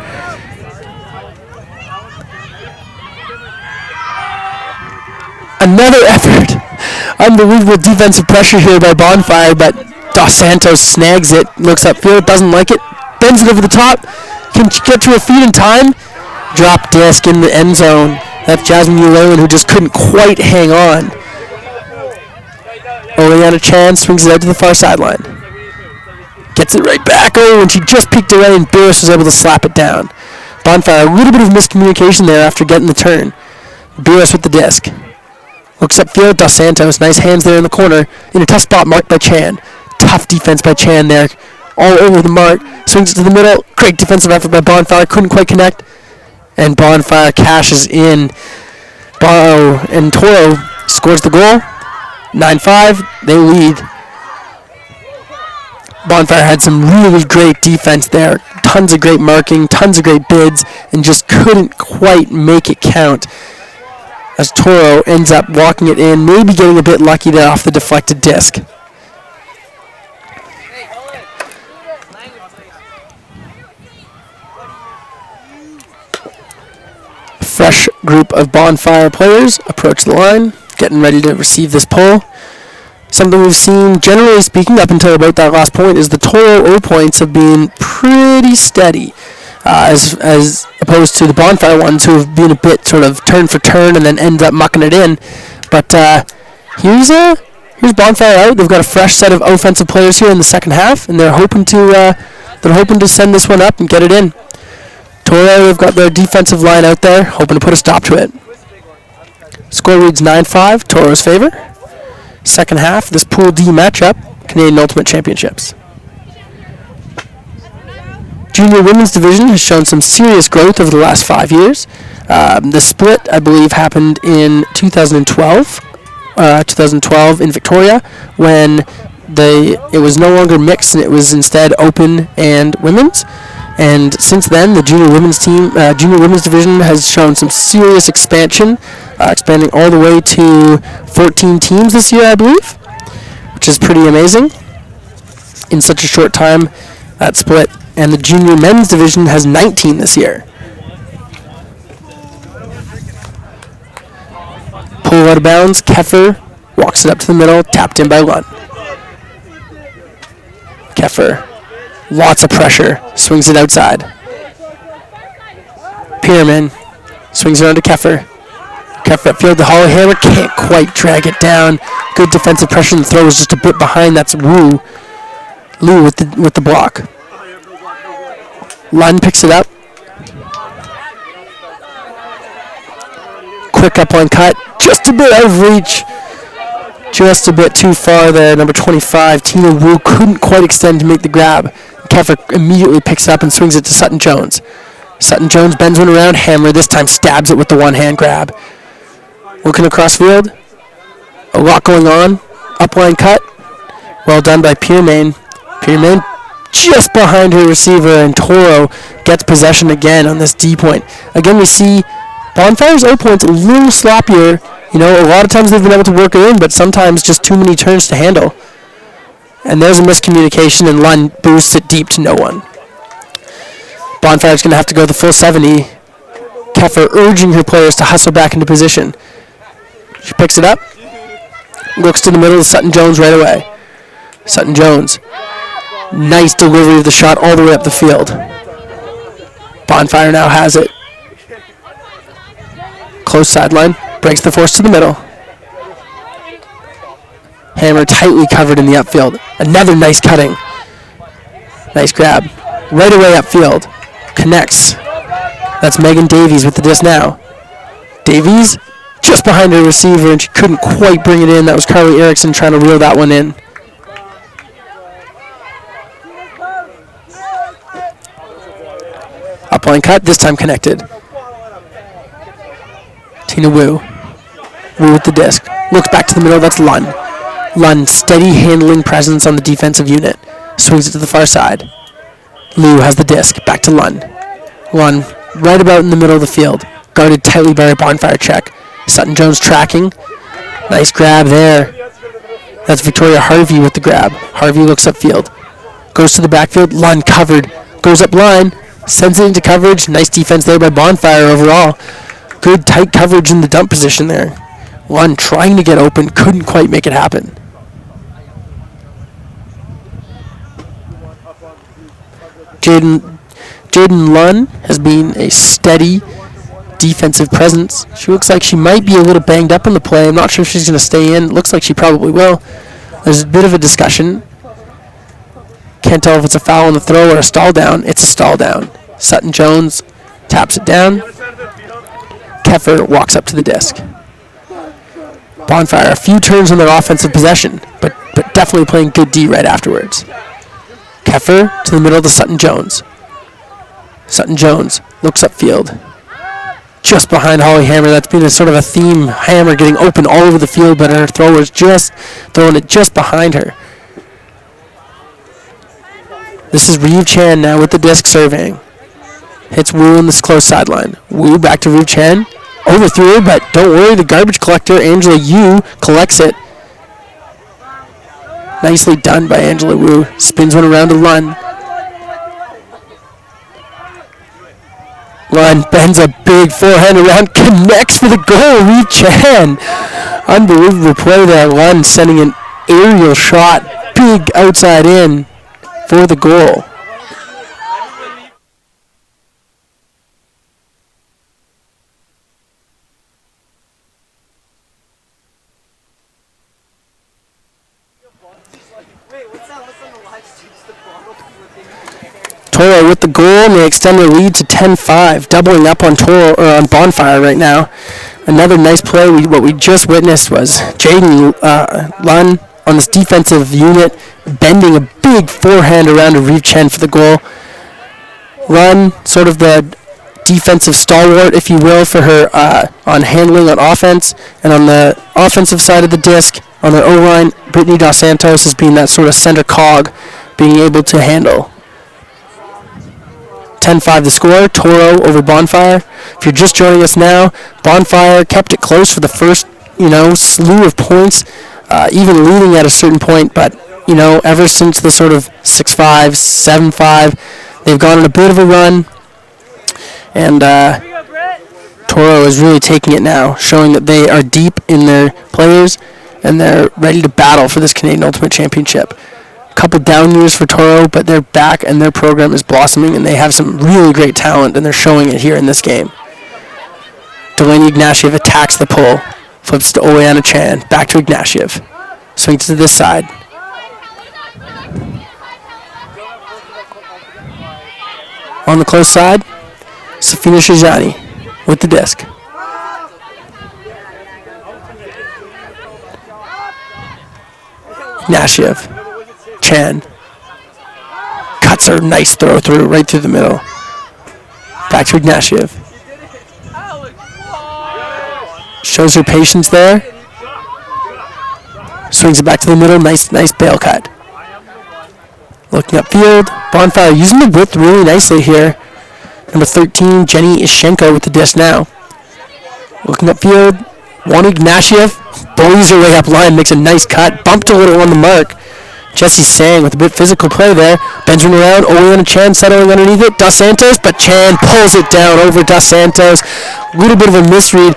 Another effort. Unbelievable defensive pressure here by Bonfire, but Dos Santos snags it, looks upfield, doesn't like it, bends it over the top. Can she get to her feet in time? Drop disc in the end zone. That's Jasmine Ulalen, who just couldn't quite hang on. Oleana Chan swings it out to the far sideline. Gets it right back. Oh, and she just peeked away, and Beerus was able to slap it down. Bonfire, a little bit of miscommunication there after getting the turn. Beerus with the disc. Looks upfield, Dos Santos. Nice hands there in the corner. In a tough spot, marked by Chan. Tough defense by Chan there. All over the mark. Swings it to the middle. Great defensive effort by Bonfire. Couldn't quite connect. And Bonfire cashes in. And Toro scores the goal. 9-5. They lead. Bonfire had some really great defense there. Tons of great marking. Tons of great bids. And just couldn't quite make it count. As Toro ends up walking it in, maybe getting a bit lucky there off the deflected disc. A fresh group of Bonfire players approach the line, getting ready to receive this pull. Something we've seen, generally speaking, up until about that last point, is the Toro O points have been pretty steady. As opposed to the Bonfire ones, who have been a bit sort of turn for turn and then end up mucking it in. But here's Bonfire out. They've got a fresh set of offensive players here in the second half, and they're hoping to send this one up and get it in. Toro, they've got their defensive line out there, hoping to put a stop to it. Score reads 9-5, Toro's favor. Second half, this Pool D matchup, Canadian Ultimate Championships. Junior women's division has shown some serious growth over the last 5 years. The split, I believe, happened in 2012 in Victoria, when it was no longer mixed and it was instead open and women's. And since then, the junior women's division has shown some serious expansion, expanding all the way to 14 teams this year, I believe, which is pretty amazing in such a short time. That split. And the junior men's division has 19 this year. Pull out of bounds. Keffer walks it up to the middle. Tapped in by Lund. Keffer. Lots of pressure. Swings it outside. Pierman. Swings it on to Keffer. Keffer upfield. The hollow hammer. Can't quite drag it down. Good defensive pressure. The throw is just a bit behind. That's Wu. Lou with the block. Lund picks it up. Quick up on cut. Just a bit out of reach. Just a bit too far there. Number 25, Tina Wu, couldn't quite extend to make the grab. Keffer immediately picks it up and swings it to Sutton Jones. Sutton Jones bends one around. Hammer this time stabs it with the one-hand grab. Looking across field. A lot going on. Upline cut. Well done by Pierman. Pierman just behind her receiver, and Toro gets possession again on this D point. Again, we see Bonfire's O point's a little sloppier. You know, a lot of times they've been able to work it in, but sometimes just too many turns to handle. And there's a miscommunication, and Lund boosts it deep to no one. Bonfire's going to have to go the full 70. Keffer urging her players to hustle back into position. She picks it up, looks to the middle of Sutton-Jones right away. Sutton-Jones, nice delivery of the shot all the way up the field. Bonfire now has it. Close sideline, breaks the force to the middle. Hammer tightly covered in the upfield. Another nice cutting. Nice grab. Right away upfield. Connects. That's Megan Davies with the disc now. Davies just behind her receiver, and she couldn't quite bring it in. That was Carly Erickson trying to reel that one in. Upline cut, this time connected. Tina Wu. Wu with the disc. Looks back to the middle, that's Lund. Lund, steady handling presence on the defensive unit. Swings it to the far side. Liu has the disc, back to Lund. Lund, right about in the middle of the field. Guarded tightly by a Bonfire check. Sutton-Jones tracking. Nice grab there. That's Victoria Harvey with the grab. Harvey looks upfield. Goes to the backfield, Lund covered. Goes up line, sends it into coverage. Nice defense there by Bonfire overall. Good tight coverage in the dump position there. Lund trying to get open, couldn't quite make it happen. Jaden Lund has been a steady defensive presence. She looks like she might be a little banged up in the play. I'm not sure if she's going to stay in. Looks like she probably will. There's a bit of a discussion. Can't tell if it's a foul on the throw or a stall down. It's a stall down. Sutton-Jones taps it down. Keffer walks up to the disc. Bonfire, a few turns on their offensive possession, but definitely playing good D right afterwards. Keffer to the middle to Sutton-Jones. Sutton-Jones looks upfield. Just behind Holly Hammer. That's been a sort of a theme. Hammer getting open all over the field, but her thrower's just throwing it just behind her. This is Reeve Chan now with the disc surveying. Hits Wu on this close sideline. Wu back to Reeve Chan. Overthrew, but don't worry, the garbage collector, Angela Yu, collects it. Nicely done by Angela Wu. Spins one around to Lund. Lund bends a big forehand around, connects for the goal. Reeve Chan. Unbelievable play there. Lund sending an aerial shot, big outside in for the goal. Toro with the goal, and they extend their lead to 10-5, doubling up on Toro or on Bonfire right now. Another nice play. What we just witnessed was Jaden Lund on this defensive unit, bending a big forehand around to Reeve Chen for the goal. Lund, sort of the defensive stalwart, if you will, for her on handling on offense, and on the offensive side of the disc, on the O-line, Brittany Dos Santos has been that sort of center cog, being able to handle. 10-5 the score, Toro over Bonfire. If you're just joining us now, Bonfire kept it close for the first, slew of points, even leading at a certain point, but, ever since the sort of 6-5, 7-5, they've gone on a bit of a run, and Toro is really taking it now, showing that they are deep in their players, and they're ready to battle for this Canadian Ultimate Championship. Couple down years for Toro, but they're back and their program is blossoming, and they have some really great talent, and they're showing it here in this game. Delaney Ignatieff attacks the pull, flips to Oleana Chan, back to Ignatieff, swings to this side. On the close side, Safina Shajani with the disc. Ignatieff. Chan cuts her nice throw through, right through the middle. Back to Ignatieff. Shows her patience there. Swings it back to the middle. Nice bail cut. Looking upfield. Bonfire using the width really nicely here. Number 13, Jenny Ishchenko with the disc now. Looking upfield. One Ignatieff bullies her way up line, makes a nice cut, bumped a little on the mark. Jesse Sang with a bit physical play there. Bends him around, Oleana Chan settling underneath it. Dos Santos, but Chan pulls it down over Dos Santos. A little bit of a misread.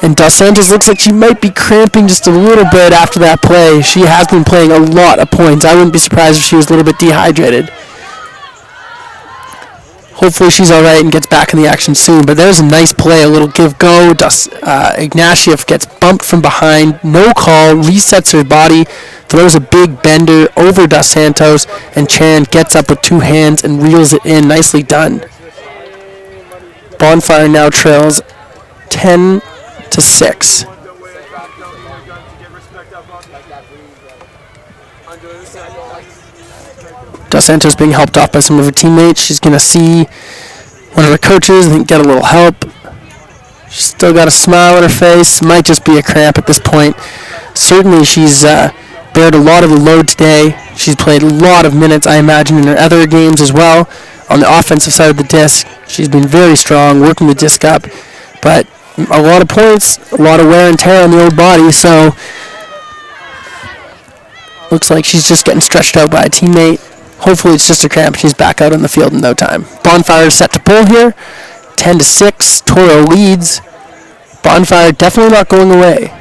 And Dos Santos looks like she might be cramping just a little bit after that play. She has been playing a lot of points. I wouldn't be surprised if she was a little bit dehydrated. Hopefully she's all right and gets back in the action soon. But there's a nice play, a little give-go. Ignatieff gets bumped from behind. No call, resets her body, throws a big bender over Dos Santos, and Chan gets up with two hands and reels it in. Nicely done. Bonfire now trails 10-6. Dos Santos being helped off by some of her teammates. She's going to see one of her coaches, I think, get a little help. She's still got a smile on her face. Might just be a cramp at this point. Certainly she's bared a lot of the load today. She's played a lot of minutes, I imagine, in her other games as well. On the offensive side of the disc, she's been very strong, working the disc up. But a lot of points, a lot of wear and tear on the old body, so looks like she's just getting stretched out by a teammate. Hopefully it's just a cramp. She's back out on the field in no time. Bonfire is set to pull here. 10-6. Toro leads. Bonfire definitely not going away.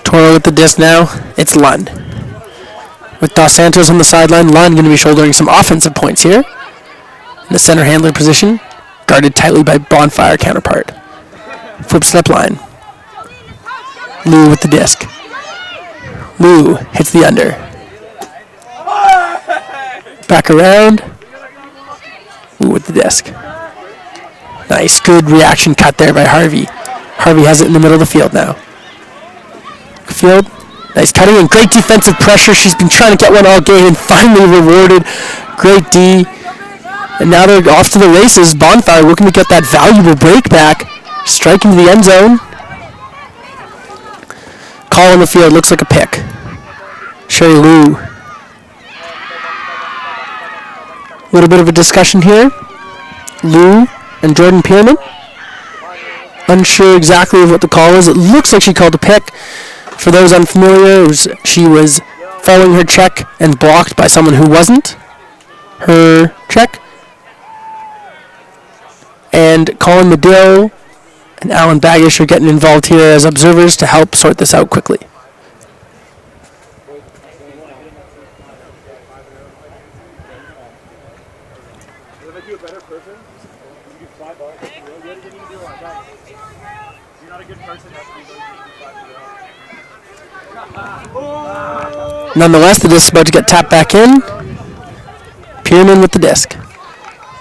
Toro with the disc now. It's Lund. With Dos Santos on the sideline, Lund going to be shouldering some offensive points here. In the center handler position, guarded tightly by Bonfire counterpart. Flip slip line. Lou with the disc. Lou hits the under. Back around. Lou with the disc. Nice, good reaction cut there by Harvey. Harvey has it in the middle of the field now. Field, nice cutting and great defensive pressure. She's been trying to get one all game and finally rewarded. Great D. And now they're off to the races. Bonfire looking to get that valuable break back. Striking to the end zone. Call on the field, looks like a pick. Sherry Lou. A little bit of a discussion here. Lou and Jordan Pierman. Unsure exactly of what the call is. It looks like she called a pick. For those unfamiliar, she was following her check and blocked by someone who wasn't her check. And Colin Medill and Alan Baggish are getting involved here as observers to help sort this out quickly. Nonetheless, the disc is about to get tapped back in. Pierman with the disc.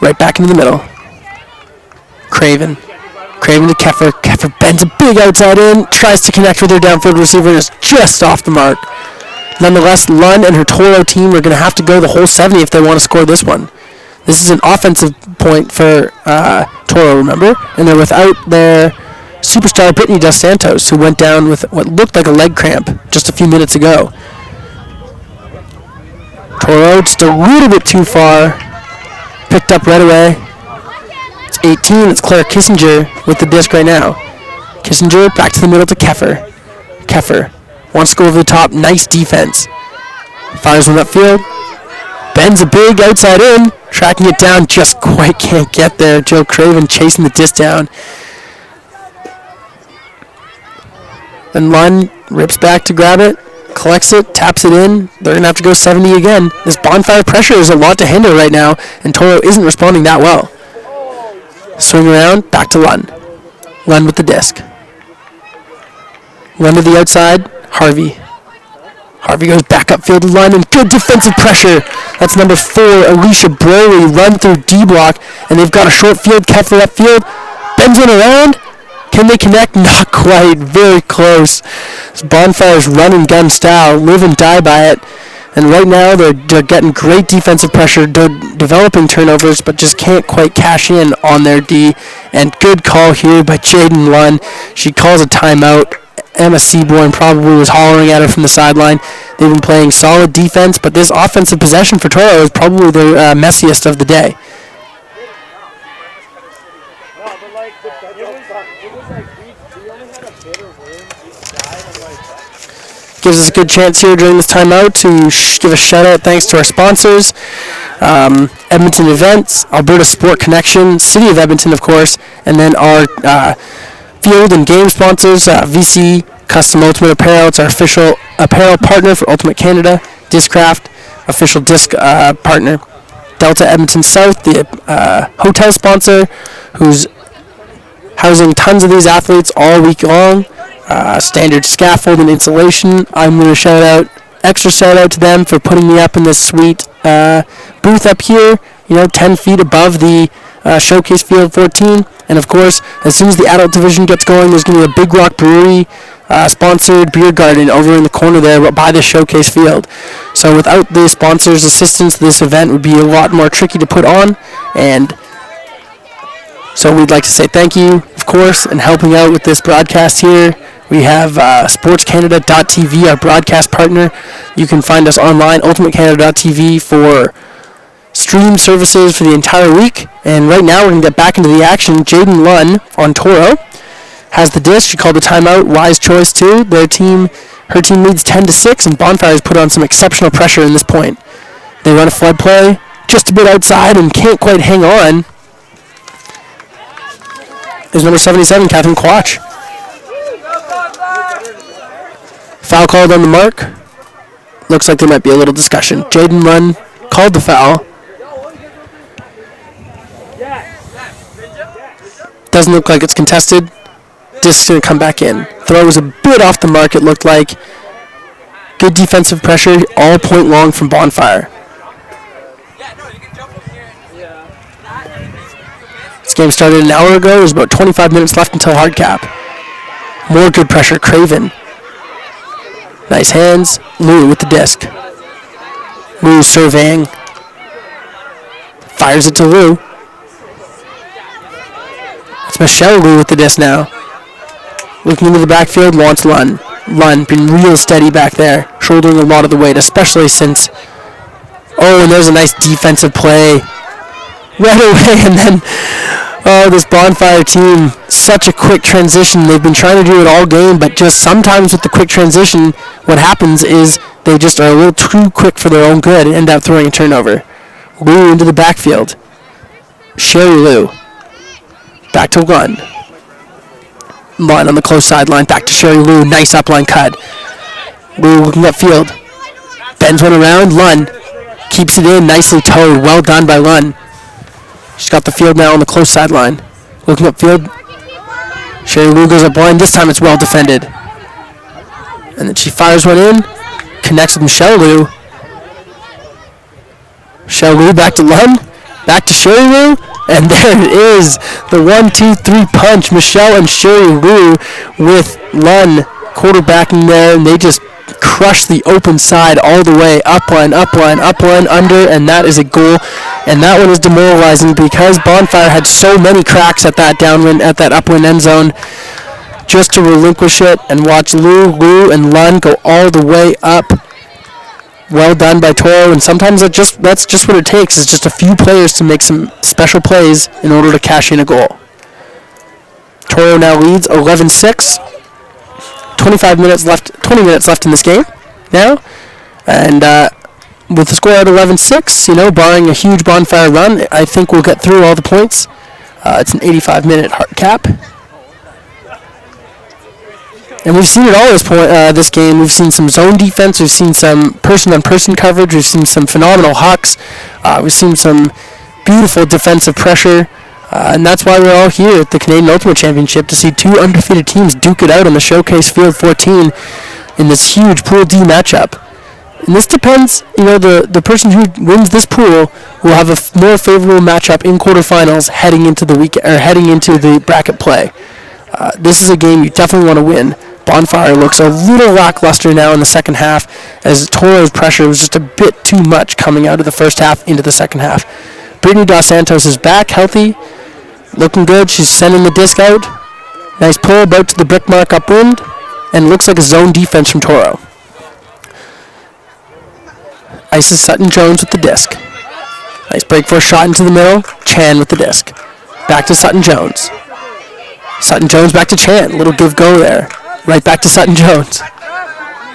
Right back into the middle. Craven. Craven to Keffer. Keffer bends a big outside in. Tries to connect with her downfield receiver and is just off the mark. Nonetheless, Lund and her Toro team are going to have to go the whole 70 if they want to score this one. This is an offensive point for Toro, remember? And they're without their superstar Brittany Dos Santos, who went down with what looked like a leg cramp just a few minutes ago. Toro just a little bit too far. Picked up right away. It's 18. It's Claire Kissinger with the disc right now. Kissinger back to the middle to Keffer. Keffer wants to go over the top. Nice defense. Fires on that field. Bends a big outside in. Tracking it down. Just quite can't get there. Joe Craven chasing the disc down. Then Lund rips back to grab it. Collects it, taps it in. They're going to have to go 70 again. This Bonfire pressure is a lot to handle right now, and Toro isn't responding that well. Swing around, back to Lund. Lund with the disc. Lund to the outside, Harvey. Harvey goes back upfield to Lund, and good defensive pressure. That's number 4, Alicia Broley, run through D block, and they've got a short field, Keffer upfield. Bends one around. Can they connect? Not quite. Very close. Bonfire's run and gun style. Live and die by it. And right now they're getting great defensive pressure. They're developing turnovers, but just can't quite cash in on their D. And good call here by Jaden Lunn. She calls a timeout. Emma Seaborn probably was hollering at her from the sideline. They've been playing solid defense, but this offensive possession for Toro is probably their messiest of the day. Gives us a good chance here during this timeout to give a shout-out thanks to our sponsors, Edmonton Events, Alberta Sport Connection, City of Edmonton, of course, and then our field and game sponsors, VC Custom Ultimate Apparel. It's our official apparel partner for Ultimate Canada. Discraft, official disc partner. Delta Edmonton South, the hotel sponsor, who's housing tons of these athletes all week long. Standard scaffold and insulation. I'm going to extra shout out to them for putting me up in this sweet booth up here, 10 feet above the Showcase Field 14. And of course, as soon as the adult division gets going, there's going to be a Big Rock Brewery sponsored beer garden over in the corner there by the Showcase Field. So without the sponsors' assistance, this event would be a lot more tricky to put on. And so we'd like to say thank you, of course, and helping out with this broadcast here. We have sportscanada.tv, our broadcast partner. You can find us online, ultimatecanada.tv, for stream services for the entire week. And right now we're going to get back into the action. Jaden Lunn on Toro has the disc. She called the timeout. Wise choice, too. Her team leads 10-6, and Bonfire has put on some exceptional pressure in this point. They run a flood play just a bit outside and can't quite hang on. There's number 77, Catherine Quach. Foul called on the mark. Looks like there might be a little discussion. Jaden Lunn called the foul. Doesn't look like it's contested. Disc's going to come back in. Throw was a bit off the mark, it looked like. Good defensive pressure, all point long from Bonfire. This game started an hour ago. There's about 25 minutes left until hard cap. More good pressure, Craven. Nice hands. Lou with the disc. Lou surveying. Fires it to Lou. It's Michelle Lou with the disc now. Looking into the backfield, wants Lunn. Lunn been real steady back there, shouldering a lot of the weight, especially since... Oh, and there's a nice defensive play right away, and then... Oh, this Bonfire team, such a quick transition. They've been trying to do it all game, but just sometimes with the quick transition, what happens is they just are a little too quick for their own good and end up throwing a turnover. Lou into the backfield. Sherry Lou. Back to Lunn. Lunn on the close sideline. Back to Sherry Lou. Nice upline cut. Lou looking upfield. Bends one around. Lunn keeps it in. Nicely towed. Well done by Lunn. She's got the field now on the close sideline. Looking upfield. Sherry Lou goes up blind. This time it's well defended. And then she fires one in. Connects with Michelle Lou. Michelle Lou back to Lunn. Back to Sherry Lou. And there it is. The 1-2-3 punch. Michelle and Sherry Lou with Lunn quarterbacking there. And they just crush the open side all the way. Upline, upline, upline, under. And that is a goal. And that one is demoralizing because Bonfire had so many cracks at that downwind, at that upwind end zone, just to relinquish it and watch Lou, and Lunn go all the way up. Well done by Toro, and sometimes that's just what it takes, is just a few players to make some special plays in order to cash in a goal. Toro now leads 11-6. 20 minutes left in this game now. And with the score at 11-6, barring a huge Bonfire run, I think we'll get through all the points. It's an 85-minute hard cap. And we've seen it all this game. We've seen some zone defense. We've seen some person-on-person coverage. We've seen some phenomenal hucks. We've seen some beautiful defensive pressure. And that's why we're all here at the Canadian Ultimate Championship, to see two undefeated teams duke it out on the Showcase Field 14 in this huge Pool D matchup. And this depends, the person who wins this pool will have a more favorable matchup in quarterfinals heading into the bracket play. This is a game you definitely want to win. Bonfire looks a little lackluster now in the second half, as Toro's pressure was just a bit too much coming out of the first half into the second half. Brittany Dos Santos is back, healthy, looking good. She's sending the disc out. Nice pull, about to the brick mark upwind, and looks like a zone defense from Toro. Ices Sutton-Jones with the disc. Nice break for a shot into the middle. Chan with the disc. Back to Sutton-Jones. Sutton-Jones back to Chan. Little give-go there. Right back to Sutton-Jones.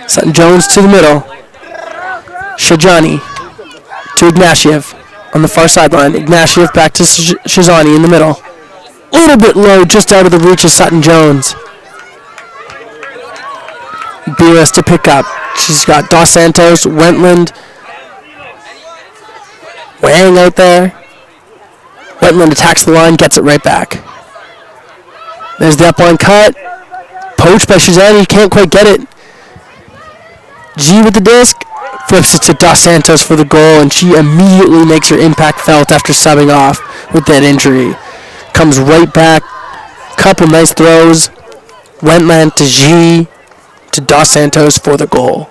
Sutton-Jones to the middle. Shajani to Ignatieff on the far sideline. Ignatieff back to Shazani in the middle. A little bit low, just out of the reach of Sutton-Jones. Beerus to pick up. She's got Dos Santos, Wentland, Wang out there. Wentland attacks the line, gets it right back. There's the up line cut. Poached by Shazani, can't quite get it. G with the disc, flips it to Dos Santos for the goal, and she immediately makes her impact felt after subbing off with that injury. Comes right back, couple nice throws. Wentland to G to Dos Santos for the goal.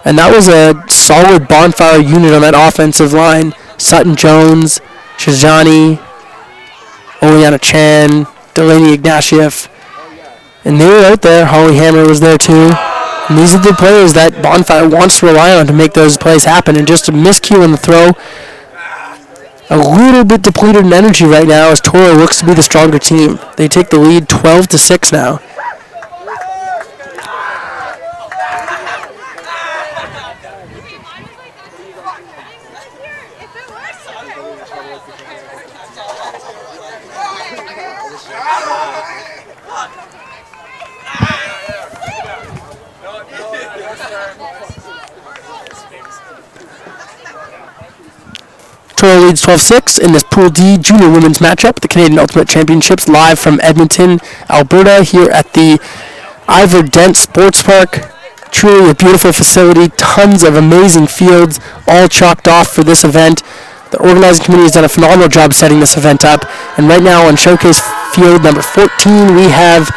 And that was a solid Bonfire unit on that offensive line. Sutton-Jones, Shazani, Oleana Chan, Delaney Ignatieff. And they were out there. Holly Hammer was there too. And these are the players that Bonfire wants to rely on to make those plays happen. And just a miscue on the throw. A little bit depleted in energy right now as Toro looks to be the stronger team. They take the lead 12-6 now. Toro leads 12-6 in this Pool D Junior Women's matchup, the Canadian Ultimate Championships, live from Edmonton, Alberta, here at the Ivor Dent Sports Park. Truly a beautiful facility, tons of amazing fields, all chalked off for this event. The organizing committee has done a phenomenal job setting this event up, and right now on Showcase Field number 14, we have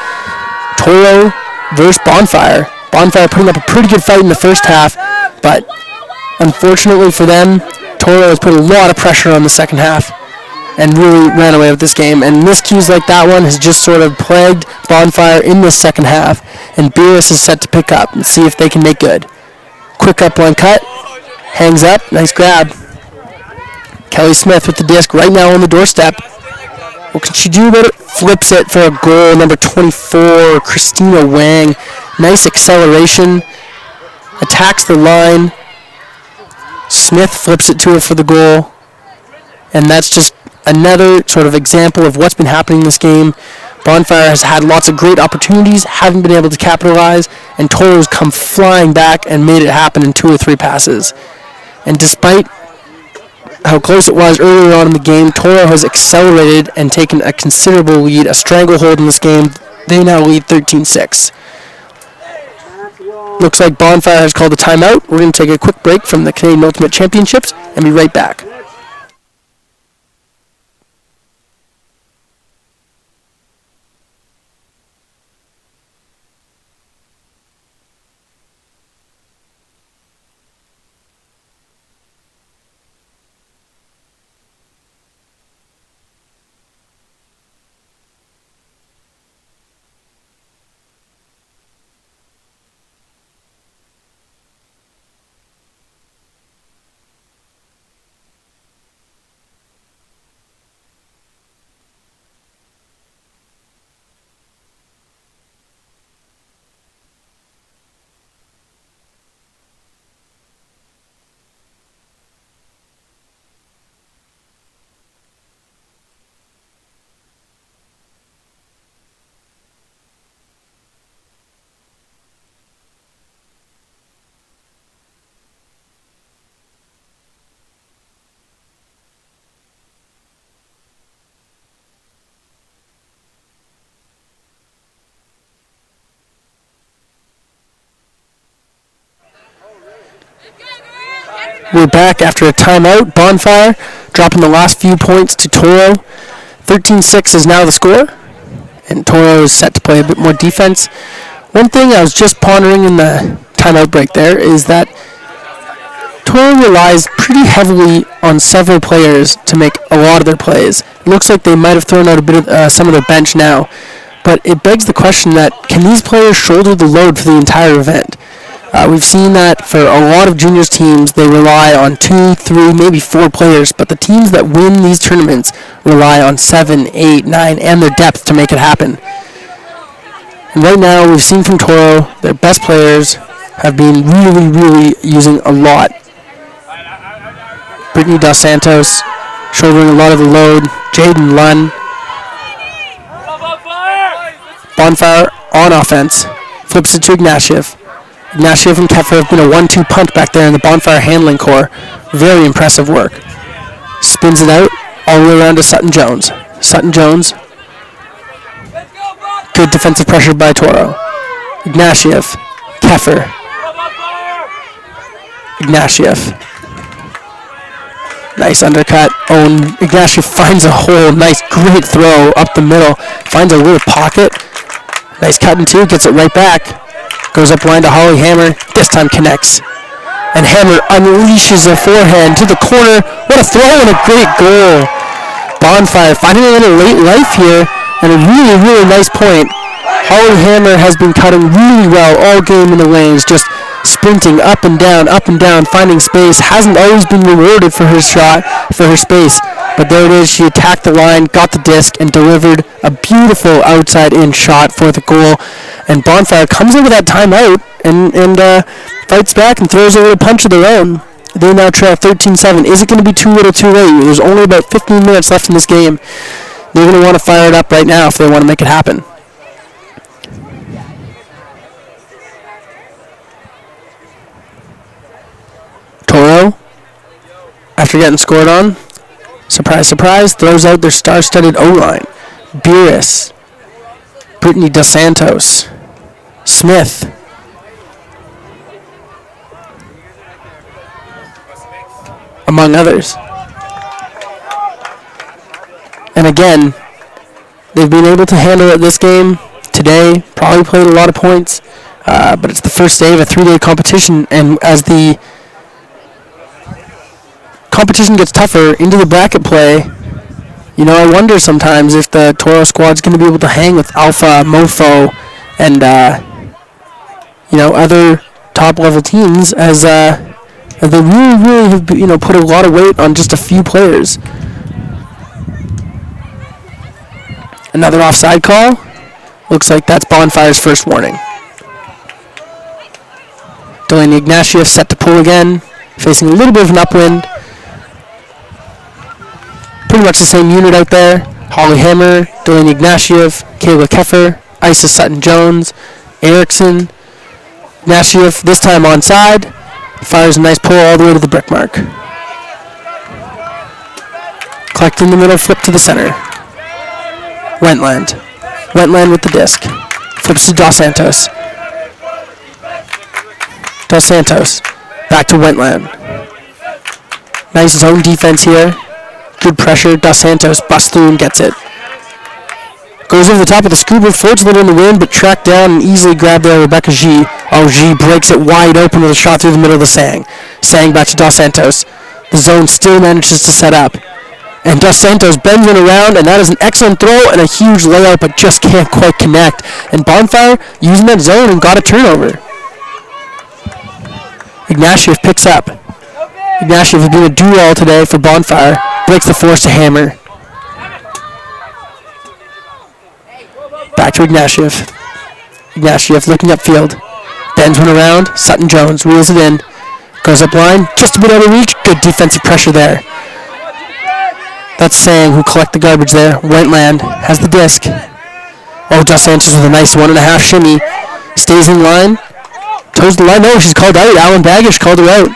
Toro versus Bonfire. Bonfire putting up a pretty good fight in the first half, but unfortunately for them, Toro has put a lot of pressure on the second half and really ran away with this game. And miscues like that one has just sort of plagued Bonfire in this second half. And Beerus is set to pick up and see if they can make good. Quick up line cut. Hangs up. Nice grab. Kelly Smith with the disc right now on the doorstep. What can she do about it? Flips it for a goal. Number 24, Christina Wang. Nice acceleration. Attacks the line. Smith flips it to her for the goal. And that's just another sort of example of what's been happening in this game. Bonfire has had lots of great opportunities, haven't been able to capitalize, and Toro's come flying back and made it happen in 2 or 3 passes. And despite how close it was earlier on in the game, Toro has accelerated and taken a considerable lead, a stranglehold in this game. They now lead 13-6. Looks like Bonfire has called a timeout. We're going to take a quick break from the Canadian Ultimate Championships and be right back. We're back after a timeout. Bonfire dropping the last few points to Toro. 13-6 is now the score. And Toro is set to play a bit more defense. One thing I was just pondering in the timeout break there is that Toro relies pretty heavily on several players to make a lot of their plays. It looks like they might have thrown out a bit of some of their bench now, but it begs the question that can these players shoulder the load for the entire event? We've seen that for a lot of juniors teams, they rely on 2, 3, maybe 4 players, but the teams that win these tournaments rely on 7, 8, 9, and their depth to make it happen. And right now, we've seen from Toro, their best players have been really, really using a lot. Brittany Dos Santos shouldering a lot of the load. Jaden Lunn. Bonfire on offense. Flips it to Ignatieff. Ignatieff and Keffer have been a 1-2 punt back there in the Bonfire handling core. Very impressive work. Spins it out all the way around to Sutton Jones. Sutton Jones. Good defensive pressure by Toro. Ignatieff. Keffer. Ignatieff. Nice undercut. Ignatieff finds a hole. Nice, great throw up the middle. Finds a little pocket. Nice cut in two. Gets it right back. Goes up line to Holly Hammer. This time connects. And Hammer unleashes a forehand to the corner. What a throw and a great goal. Bonfire finding a little late life here. And a really, really nice point. Holly Hammer has been cutting really well all game in the lanes. Just sprinting up and down, finding space. Hasn't always been rewarded for her shot, for her space. But there it is. She attacked the line, got the disc, and delivered a beautiful outside-in shot for the goal. And Bonfire comes into that timeout and fights back and throws a little punch of their own. They now trail 13-7. Is it going to be too little too late? There's only about 15 minutes left in this game. They're going to want to fire it up right now if they want to make it happen. Toro, after getting scored on, surprise, surprise, throws out their star-studded O-line. Beerus, Brittany Dos Santos, Smith, among others. And again, they've been able to handle it this game today, probably played a lot of points, but it's the first day of a 3-day competition, and as the competition gets tougher into the bracket play, I wonder sometimes if the Toro squad's going to be able to hang with Alpha, Mofo, and other top-level teams as they really have put a lot of weight on just a few players. Another offside call. Looks like that's Bonfire's first warning. Delaney Ignatieff set to pull again, facing a little bit of an upwind. Pretty much the same unit out there. Holly Hammer, Delaney Ignatieff, Kayla Keffer, Isa Sutton-Jones, Erickson. Ignatieff this time onside. Fires a nice pull all the way to the brick mark. Collect in the middle, flip to the center. Wentland. Wentland with the disc. Flips to Dos Santos. Dos Santos. Back to Wentland. Nice zone defense here. Good pressure. Dos Santos busts through and gets it. Goes over the top of the scuba, floats a little in the wind, but tracked down and easily grabbed there Rebecca G. Oh, G breaks it wide open with a shot through the middle of the Sang. Sang back to Dos Santos. The zone still manages to set up. And Dos Santos bends it around, and that is an excellent throw and a huge layout, but just can't quite connect. And Bonfire using that zone and got a turnover. Ignatieff picks up. Ignatieff has been a do-all today for Bonfire. Breaks the force to Hammer. Back to Ignatieff. Ignatieff looking upfield. Bends one around. Sutton-Jones reels it in. Goes up line. Just a bit out of reach. Good defensive pressure there. That's Sang who collect the garbage there. Wentland has the disc. Oh, Dos Santos with a nice 1.5 shimmy. Stays in line. Toes the line. No, she's called out. Alan Baggish called her out.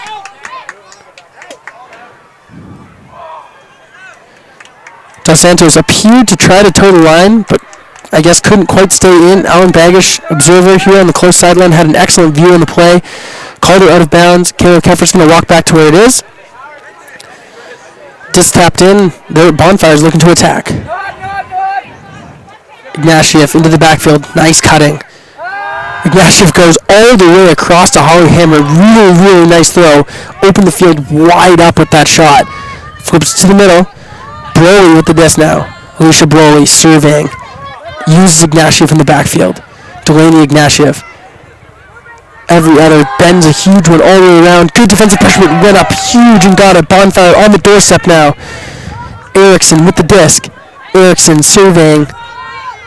Dos Santos appeared to try to toe the line, but I guess couldn't quite stay in. Alan Baggish, observer here on the close sideline, had an excellent view on the play. Called her out of bounds. Kayla Keffer's going to walk back to where it is. Disc tapped in. Bonfire's looking to attack. Ignatieff into the backfield. Nice cutting. Ignatieff goes all the way across to Holly Hammer. Really, really nice throw. Open the field wide up with that shot. Flips to the middle. Broly with the disc now. Alicia Broly surveying. Uses Ignatieff in the backfield. Delaney Ignatieff. Every other bends a huge one all the way around. Good defensive pressure, but went up huge and got it. Bonfire on the doorstep now. Erickson with the disc. Erickson surveying.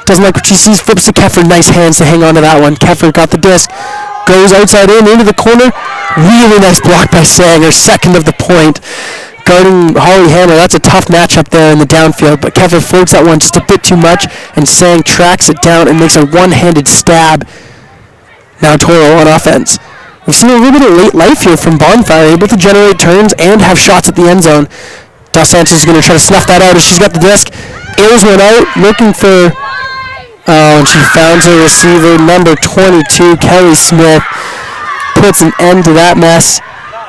Doesn't like what she sees. Flips to Keffer. Nice hands to hang on to that one. Keffer got the disc. Goes outside in into the corner. Really nice block by Sanger. Second of the point. Guarding Holly Hammer. That's a tough matchup there in the downfield. But Keffer floats that one just a bit too much. And Sang tracks it down and makes a one-handed stab. Now Toro on offense. We've seen a little bit of late life here from Bonfire, able to generate turns and have shots at the end zone. Dos Santos is going to try to snuff that out as she's got the disc. Airs one out, looking for... Oh, and she found her receiver, number 22, Kelly Smith. Puts an end to that mess.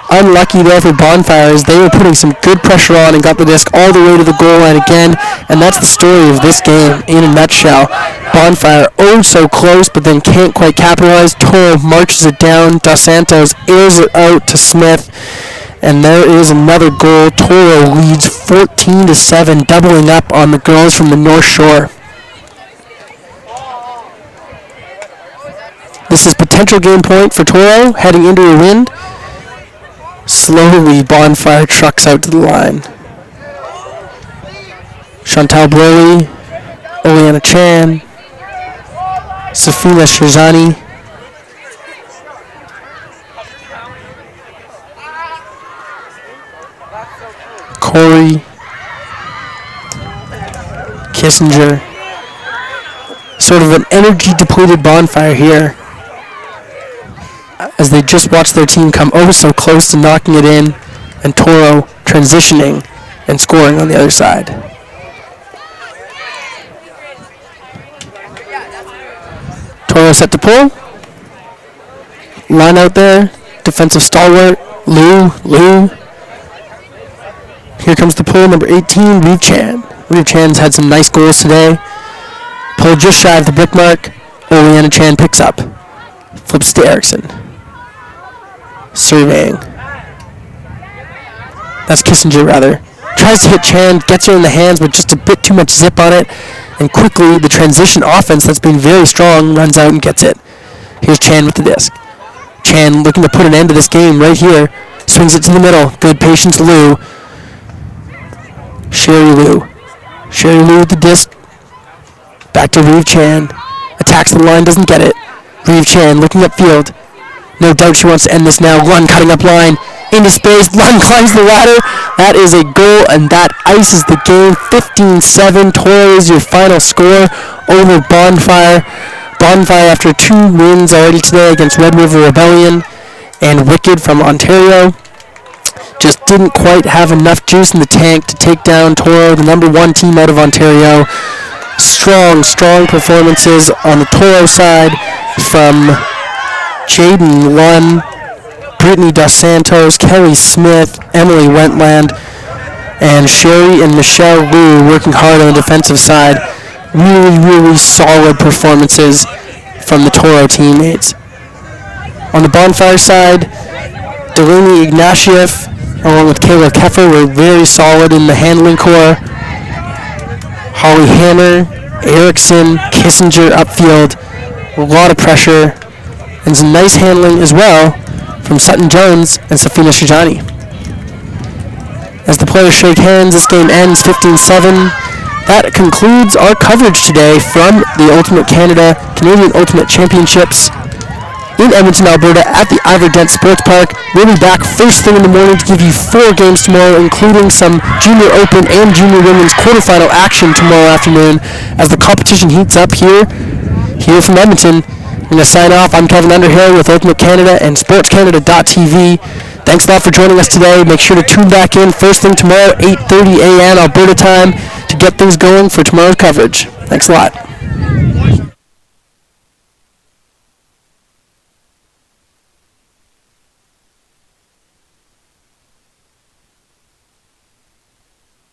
Unlucky there for Bonfire as they were putting some good pressure on and got the disc all the way to the goal line again. And that's the story of this game in a nutshell. Bonfire oh so close, but then can't quite capitalize. Toro marches it down. Dos Santos airs it out to Smith. And there is another goal. Toro leads 14-7, doubling up on the girls from the North Shore. This is potential game point for Toro, heading into a win. Slowly, Bonfire trucks out to the line. Chantal Broly, Oleana Chan, Safina Shirzani, Corey, Kissinger. Sort of an energy-depleted Bonfire here, as they just watched their team come oh so close to knocking it in, and Toro transitioning and scoring on the other side. Toro set to pull. Line out there. Defensive stalwart. Lou. Here comes the pull, number 18, Reeve Chan. Reeve Chan's had some nice goals today. Pull just shy of the brick mark. Oleana Chan picks up. Flips to Erickson. Surveying. That's Kissinger, rather. Tries to hit Chan, gets her in the hands, but just a bit too much zip on it. And quickly, the transition offense that's been very strong runs out and gets it. Here's Chan with the disc. Chan looking to put an end to this game right here. Swings it to the middle. Good patience, Lou. Sherry Lou with the disc. Back to Reeve Chan. Attacks the line, doesn't get it. Reeve Chan looking upfield. No doubt she wants to end this now. Lund cutting up line. Into space. Lund climbs the ladder. That is a goal, and that ices the game. 15-7. Toro is your final score over Bonfire. Bonfire, after 2 wins already today against Red River Rebellion and Wicked from Ontario, just didn't quite have enough juice in the tank to take down Toro, the number 1 team out of Ontario. Strong performances on the Toro side from Jaden Lunn, Brittany Dos Santos, Kelly Smith, Emily Wentland, and Sherry and Michelle Wu working hard on the defensive side. Really solid performances from the Toro teammates. On the Bonfire side, Delaney Ignatieff along with Kayla Keffer were very solid in the handling core. Holly Hammer, Erickson, Kissinger upfield, a lot of pressure, and some nice handling as well from Sutton Jones and Safina Shijani. As the players shake hands, this game ends 15-7. That concludes our coverage today from the Canadian Ultimate Championships in Edmonton, Alberta at the Ivor-Dent Sports Park. We'll be back first thing in the morning to give you 4 games tomorrow, including some Junior Open and Junior Women's quarterfinal action tomorrow afternoon as the competition heats up here from Edmonton. I'm going to sign off. I'm Kevin Underhill with Ultimate Canada and SportsCanada.tv. Thanks a lot for joining us today. Make sure to tune back in first thing tomorrow, 8:30 a.m. Alberta time, to get things going for tomorrow's coverage. Thanks a lot.